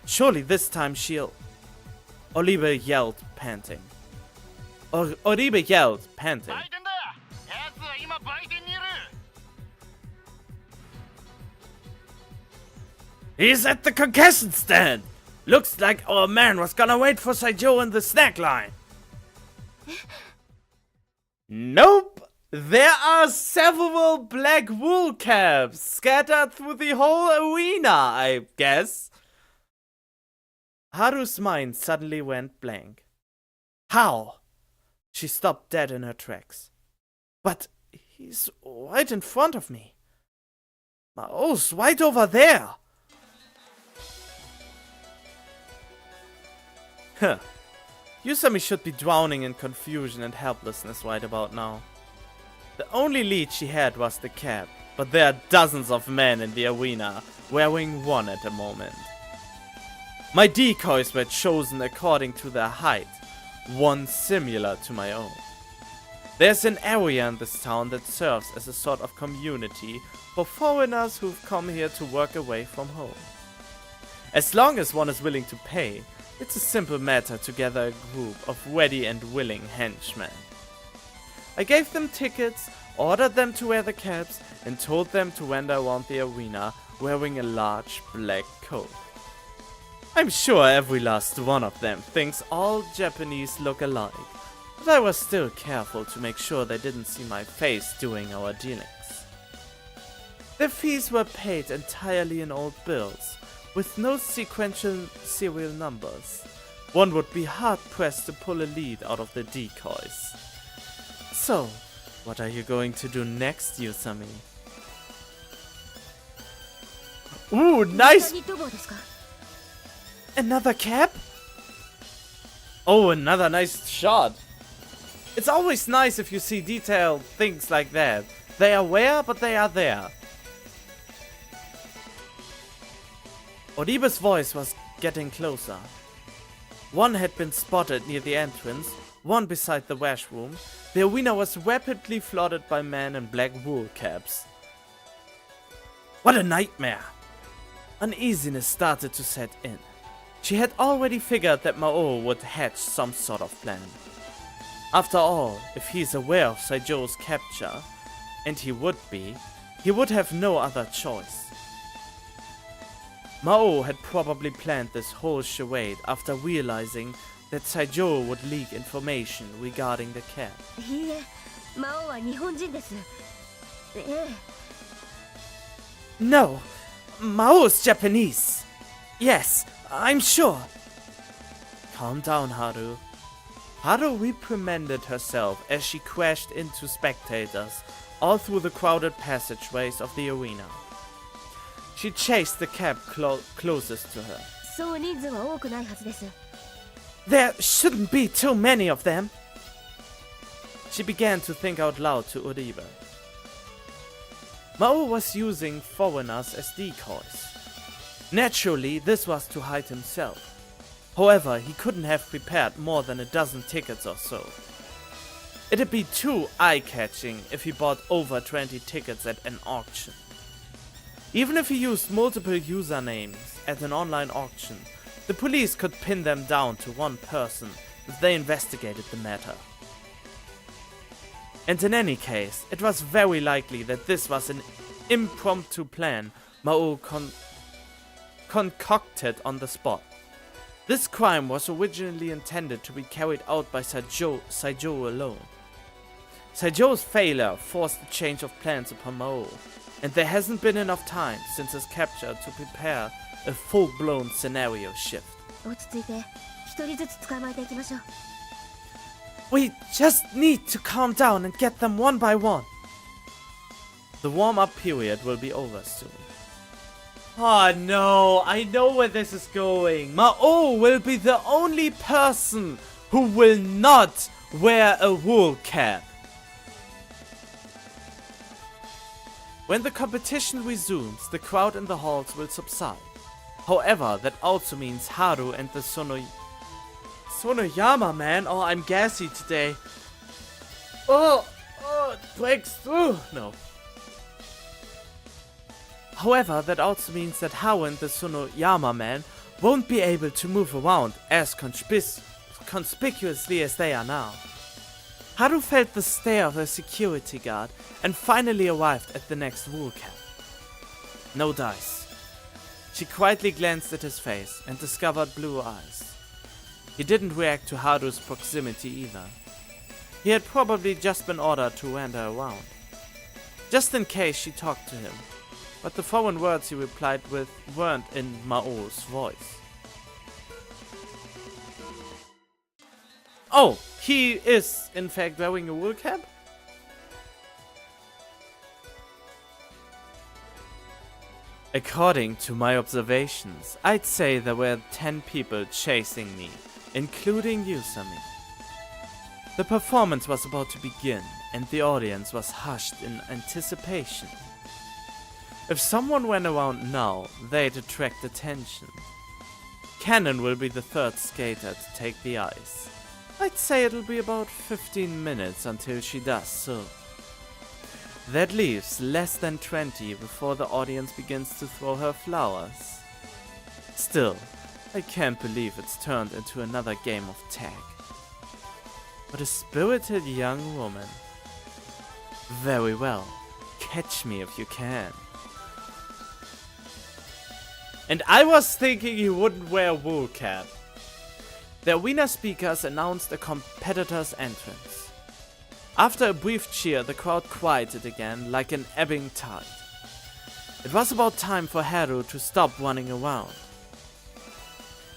surely this time she'll... Oribe yelled, panting. Oribe yelled, panting. 売店だ。奴は今売店にいる。 He's at the concussion stand! Looks like our man was gonna wait for Senjou in the snack line. Nope! There are several black wool caps scattered through the whole arena, I guess. Haru's mind suddenly went blank. How? She stopped dead in her tracks. But he's right in front of me. Maou's right over there. Huh. Yusami should be drowning in confusion and helplessness right about now. The only lead she had was the cap, but there are dozens of men in the arena, wearing one at the moment. My decoys were chosen according to their height, one similar to my own. There's an area in this town that serves as a sort of community for foreigners who've come here to work away from home. As long as one is willing to pay, it's a simple matter to gather a group of ready and willing henchmen. I gave them tickets, ordered them to wear the caps, and told them to wander around the arena wearing a large black coat. I'm sure every last one of them thinks all Japanese look alike, but I was still careful to make sure they didn't see my face during our dealings. Their fees were paid entirely in old bills, with no sequential serial numbers. One would be hard-pressed to pull a lead out of the decoys. So, what are you going to do next, Yusami? Ooh, nice! 何泥棒ですか？ Another cap? Oh, another nice shot. It's always nice if you see detailed things like that. They are rare, but they are there. Oribe's voice was getting closer. One had been spotted near the entrance, one beside the washroom. The arena was rapidly flooded by men in black wool caps. What a nightmare! Uneasiness started to set in. She had already figured that Maou would hatch some sort of plan. After all, if he's aware of Senjou's capture, and he would have no other choice. Maou had probably planned this whole charade after realizing that Senjou would leak information regarding the cap. いいえ、魔王は日本人です。ええ。 No, Mao's Japanese. Yes, I'm sure. Calm down, Haru. Haru reprimanded herself as she crashed into spectators all through the crowded passageways of the arena. She chased the cab closest to her. そう人数は多くないはずです。 There shouldn't be too many of them. She began to think out loud to Oribe. Maou was using foreigners as decoys. Naturally, this was to hide himself. However, he couldn't have prepared more than a dozen tickets or so. It'd be too eye-catching if he bought over 20 tickets at an auction. Even if he used multiple usernames at an online auction, the police could pin them down to one person if they investigated the matter. And in any case, it was very likely that this was an impromptu plan Maou concocted on the spot. This crime was originally intended to be carried out by Saijou alone. Saijou's failure forced a change of plans upon Maou, and there hasn't been enough time since his capture to prepare a full-blown scenario shift. 落ち着いて一人ずつ捕まえていきましょう。 We just need to calm down and get them one by one. The warm-up period will be over soon. Oh no, I know where this is going. Maou will be the only person who will not wear a wool cap. When the competition resumes, the crowd in the halls will subside. However, that also means Haru and the Sonoyama man. Oh, I'm gassy today. Oh, it breaks through. No. However, that also means that Haru and the Sonoyama man won't be able to move around as conspicuously as they are now. Haru felt the stare of a security guard and finally arrived at the next wool cap. No dice. She quietly glanced at his face and discovered blue eyes. He didn't react to Haru's proximity either. He had probably just been ordered to wander around, just in case she talked to him, but the foreign words he replied with weren't in Maou's voice. Oh, he is in fact wearing a wool cap? According to my observations, I'd say there were 10 people chasing me, including Yusami. The performance was about to begin, and the audience was hushed in anticipation. If someone went around now, they'd attract attention. Cannon will be the third skater to take the ice. I'd say it'll be about 15 minutes until she does so. That leaves less than 20 before the audience begins to throw her flowers. Still, I can't believe it's turned into another game of tag. But a spirited young woman. Very well, catch me if you can. And I was thinking he wouldn't wear a wool cap. The arena speakers announced a competitor's entrance. After a brief cheer, the crowd quieted again like an ebbing tide. It was about time for Haru to stop running around.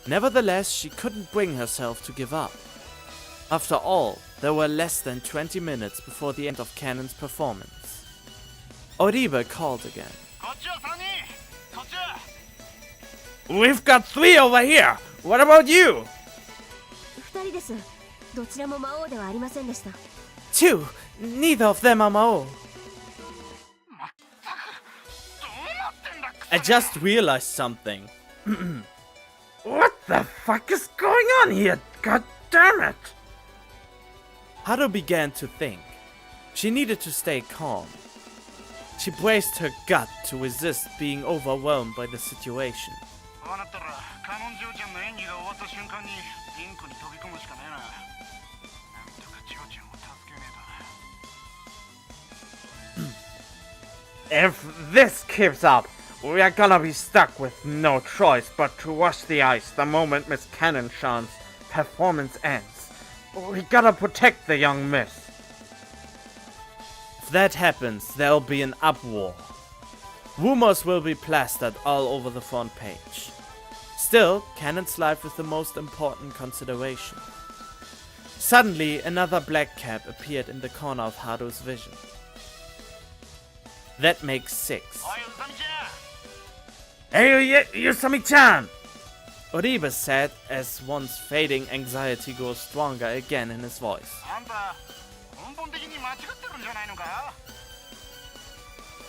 Nevertheless, she couldn't bring herself to give up. After all, there were less than 20 minutes before the end of Cannon's performance. Oribe called again. We've got 3 over here! What about you? 2人です。どちらも魔王ではありませんでした。 2! Neither of them are Maou. I just realized something. What the fuck is going on here? God damn it! Haru began to think. She needed to stay calm. She braced her gut to resist being overwhelmed by the situation. If this keeps up, we are gonna be stuck with no choice but to wash the ice the moment Miss Cannon-chan's performance ends. We gotta protect the young miss. If that happens, there'll be an uproar. Rumors will be plastered all over the front page. Still, Cannon's life is the most important consideration. Suddenly, another black cap appeared in the corner of Haru's vision. That makes 6. Hey, Yusami-chan! Oribe said as one's fading anxiety grows stronger again in his voice.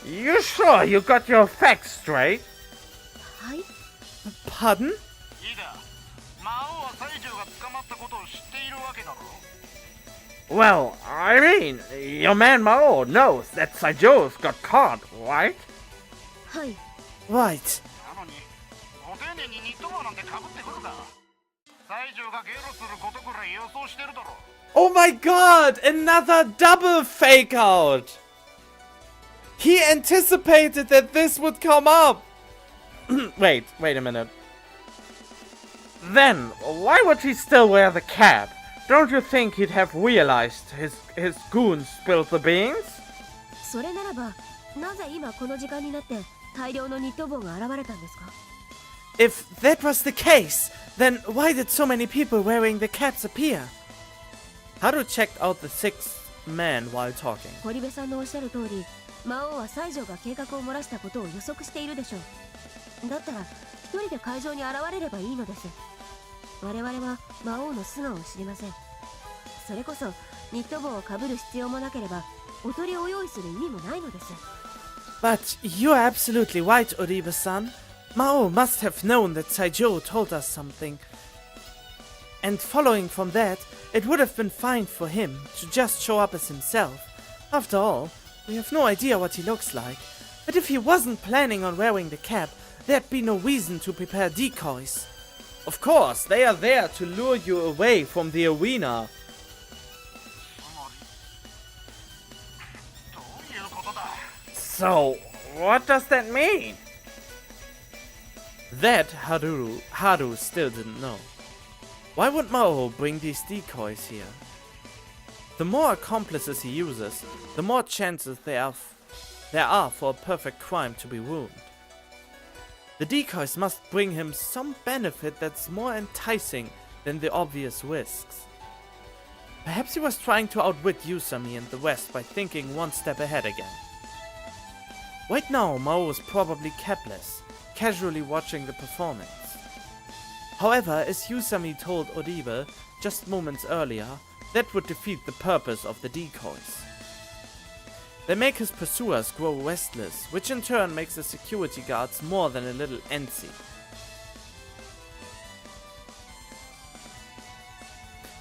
You sure you got your facts straight? はい。 Pardon? Well, I mean, your man Maou knows that Saijou's got caught, right? はい。 Right. なのにご丁寧にニット帽なんてかぶってくるか。西条がゲロすることくらい予想してるだろ。 Oh my god! Another double fake out! He anticipated that this would come up! wait a minute. Then, why would he still wear the cap? Don't you think he'd have realized his goons spilled the beans? それならば、なぜ今この時間になって大量のニット帽が現れたんですか？ If that was the case, then why did so many people wearing the caps appear? Haru checked out the sixth man while talking. 堀部さんのおっしゃる通り、魔王は西条が計画を漏らしたことを予測しているでしょう。だったら一人で会場に現れればいいのです。我々は魔王の素顔を知りません。それこそニット帽をかぶる必要もなければおとりを用意する意味もないのです。 But you're absolutely right, Oribe-san. Maou must have known that Saijou told us something. And following from that, it would have been fine for him to just show up as himself. After all, we have no idea what he looks like. But if he wasn't planning on wearing the cap, there'd be no reason to prepare decoys. Of course, they are there to lure you away from the arena. どういうことだ。 So, what does that mean? That Haru still didn't know. Why would Maou bring these decoys here? The more accomplices he uses, the more chances there are for a perfect crime to be ruined. The decoys must bring him some benefit that's more enticing than the obvious risks. Perhaps he was trying to outwit Yusami and the West by thinking one step ahead again. Right now, Maou is probably capless, casually watching the performance. However, as Yusami told Oribe just moments earlier, that would defeat the purpose of the decoys. They make his pursuers grow restless, which in turn makes the security guards more than a little antsy.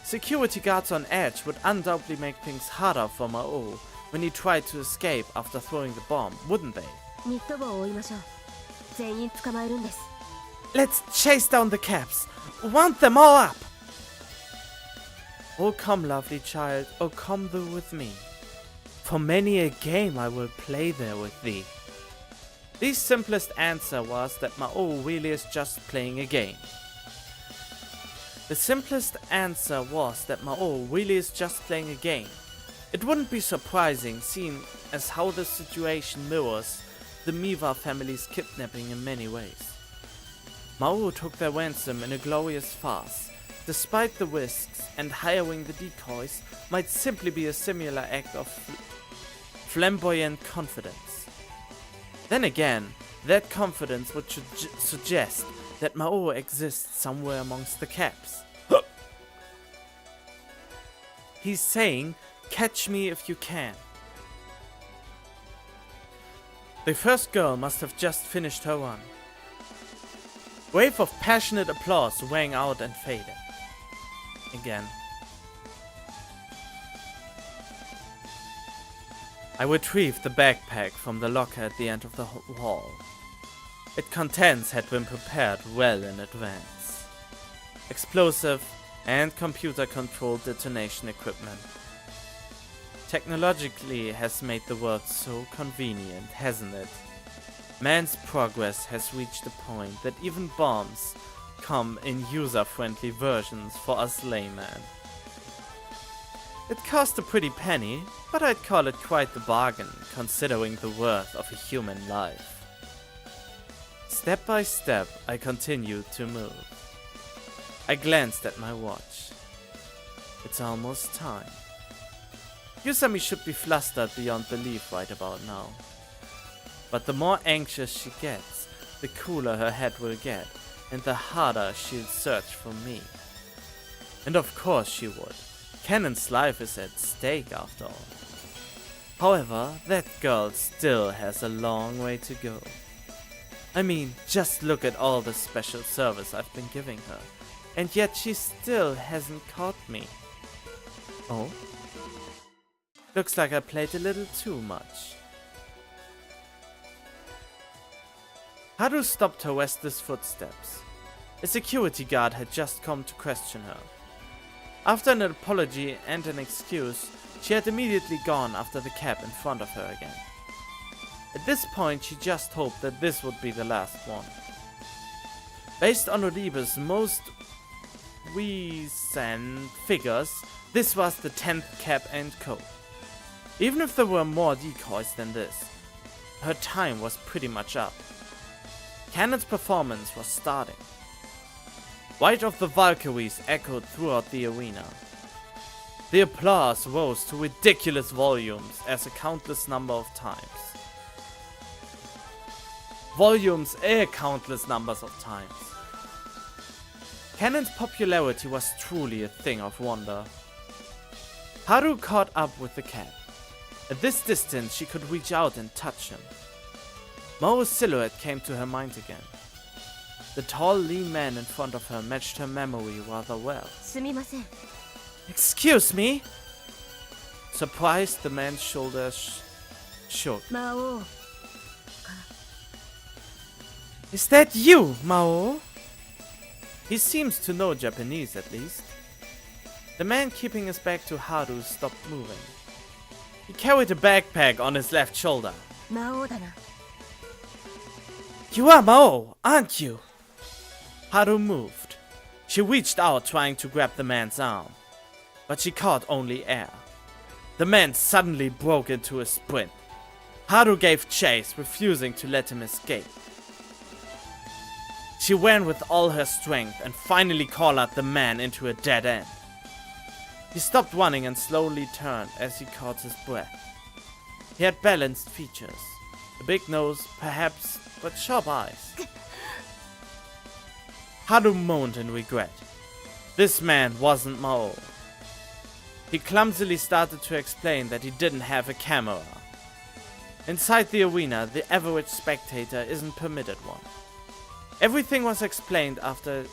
Security guards on edge would undoubtedly make things harder for Maou when he tried to escape after throwing the bomb, wouldn't they? ニット帽を追いましょう。全員捕まえるんです。 Let's chase down the caps! Want them all up! Oh come, lovely child, oh come thou with me. For many a game I will play there with thee. The simplest answer was that Maou really is just playing a game. The simplest answer was that Maou really is just playing a game. It wouldn't be surprising, seeing as how the situation mirrors the Miwa family's kidnapping in many ways. Maou took their ransom in a glorious farce, despite the risks, and hiring the decoys might simply be a similar act of flamboyant confidence. Then again, that confidence would suggest that Maou exists somewhere amongst the caps. He's saying, catch me if you can. The first girl must have just finished her run. Wave of passionate applause rang out and faded. Again. I retrieved the backpack from the locker at the end of the hall. Its contents had been prepared well in advance. Explosive and computer-controlled detonation equipment. Technologically has made the world so convenient, hasn't it? Man's progress has reached a point that even bombs come in user-friendly versions for us laymen. It cost a pretty penny, but I'd call it quite the bargain, considering the worth of a human life. Step by step, I continued to move. I glanced at my watch. It's almost time. Yusami should be flustered beyond belief right about now. But the more anxious she gets, the cooler her head will get, and the harder she'll search for me. And of course she would. Cannon's life is at stake after all. However, that girl still has a long way to go. I mean, just look at all the special service I've been giving her, and yet she still hasn't caught me. Oh? Looks like I played a little too much. Haru stopped her restless footsteps. A security guard had just come to question her. After an apology and an excuse, she had immediately gone after the cab in front of her again. At this point, she just hoped that this would be the last one. Based on Oribe's most recent figures, this was the 10th cab and co. Even if there were more decoys than this, her time was pretty much up. Cannon's performance was starting. White of the Valkyries echoed throughout the arena. The applause rose to ridiculous volumes as a countless number of times. Countless numbers of times. Cannon's popularity was truly a thing of wonder. Haru caught up with the cat. At this distance, she could reach out and touch him. Mao's silhouette came to her mind again. The tall, lean man in front of her matched her memory rather well. すみません。 Excuse me? Surprised, the man's shoulders shook. 魔王。 Is that you, Maou? He seems to know Japanese at least. The man keeping his back to Haru stopped moving. He carried a backpack on his left shoulder. 魔王だな。 You are Maou, aren't you? Haru moved. She reached out trying to grab the man's arm, but she caught only air. The man suddenly broke into a sprint. Haru gave chase, refusing to let him escape. She ran with all her strength and finally collared the man into a dead end. He stopped running and slowly turned as he caught his breath. He had balanced features, a big nose, perhaps, but sharp eyes. Haru moaned in regret. This man wasn't Maou. He clumsily started to explain that he didn't have a camera. Inside the arena, the average spectator isn't permitted one. Everything was explained after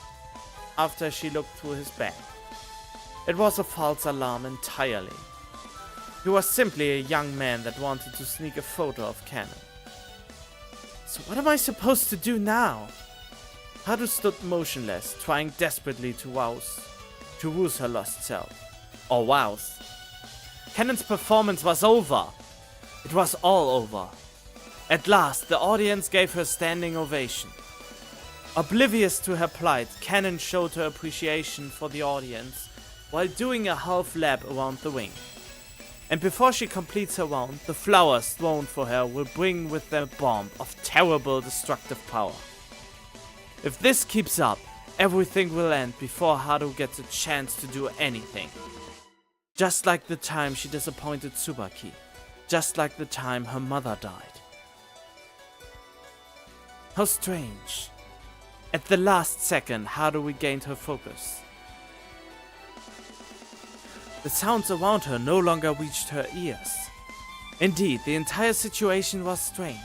she looked through his bag. It was a false alarm entirely. He was simply a young man that wanted to sneak a photo of Cannon. So what am I supposed to do now? Haru stood motionless, trying desperately to rouse her lost self. Or rouse. Cannon's performance was over. It was all over. At last, the audience gave her standing ovation. Oblivious to her plight, Cannon showed her appreciation for the audience while doing a half lap around the ring. And before she completes her round, the flowers thrown for her will bring with them a bomb of terrible destructive power. If this keeps up, everything will end before Haru gets a chance to do anything. Just like the time she disappointed Tsubaki. Just like the time her mother died. How strange. At the last second, Haru regained her focus. The sounds around her no longer reached her ears. Indeed, the entire situation was strange.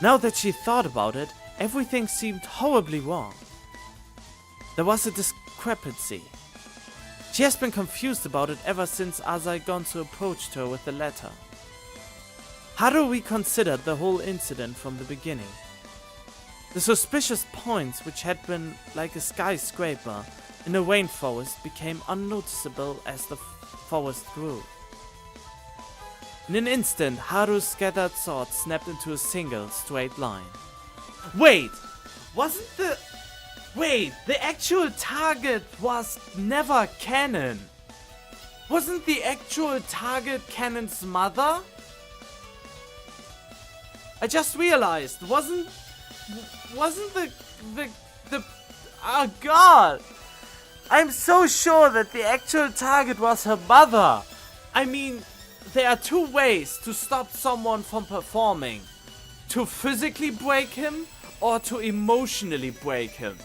Now that she thought about it, everything seemed horribly wrong. There was a discrepancy. She has been confused about it ever since Asai Gonzo approached her with the letter. Haru reconsidered the whole incident from the beginning. The suspicious points, which had been like a skyscraper in a rainforest, became unnoticeable as the forest grew. In an instant, Haru's scattered thoughts snapped into a single, straight line. Wait! The actual target was never Cannon! Wasn't the actual target Cannon's mother? I just realized, wasn't the oh god! I'm so sure that the actual target was her mother! I mean, there are two ways to stop someone from performing. To physically break him, or to emotionally break him.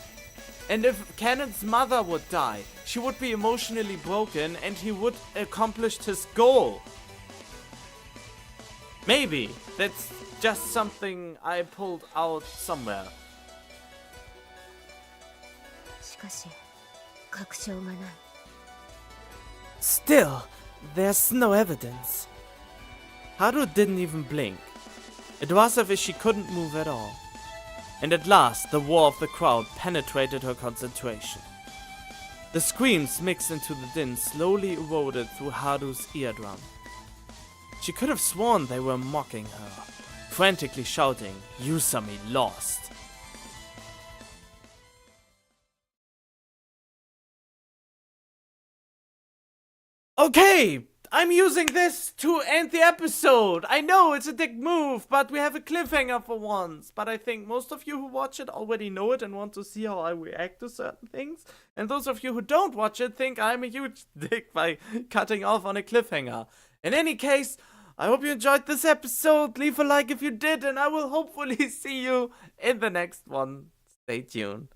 And if Cannon's mother would die, she would be emotionally broken and he would accomplish his goal. Maybe. That's just something I pulled out somewhere. しかし、確証がない。 Still, There's no evidence. Haru didn't even blink. It was as if she couldn't move at all. And at last, the roar of the crowd penetrated her concentration. The screams mixed into the din slowly eroded through Haru's eardrum. She could have sworn they were mocking her, frantically shouting, "Yusami lost." Okay, I'm using this to end the episode. I know it's a dick move, but we have a cliffhanger for once. But I think most of you who watch it already know it and want to see how I react to certain things. And those of you who don't watch it think I'm a huge dick by cutting off on a cliffhanger. In any case, I hope you enjoyed this episode. Leave a like if you did, and I will hopefully see you in the next one. Stay tuned.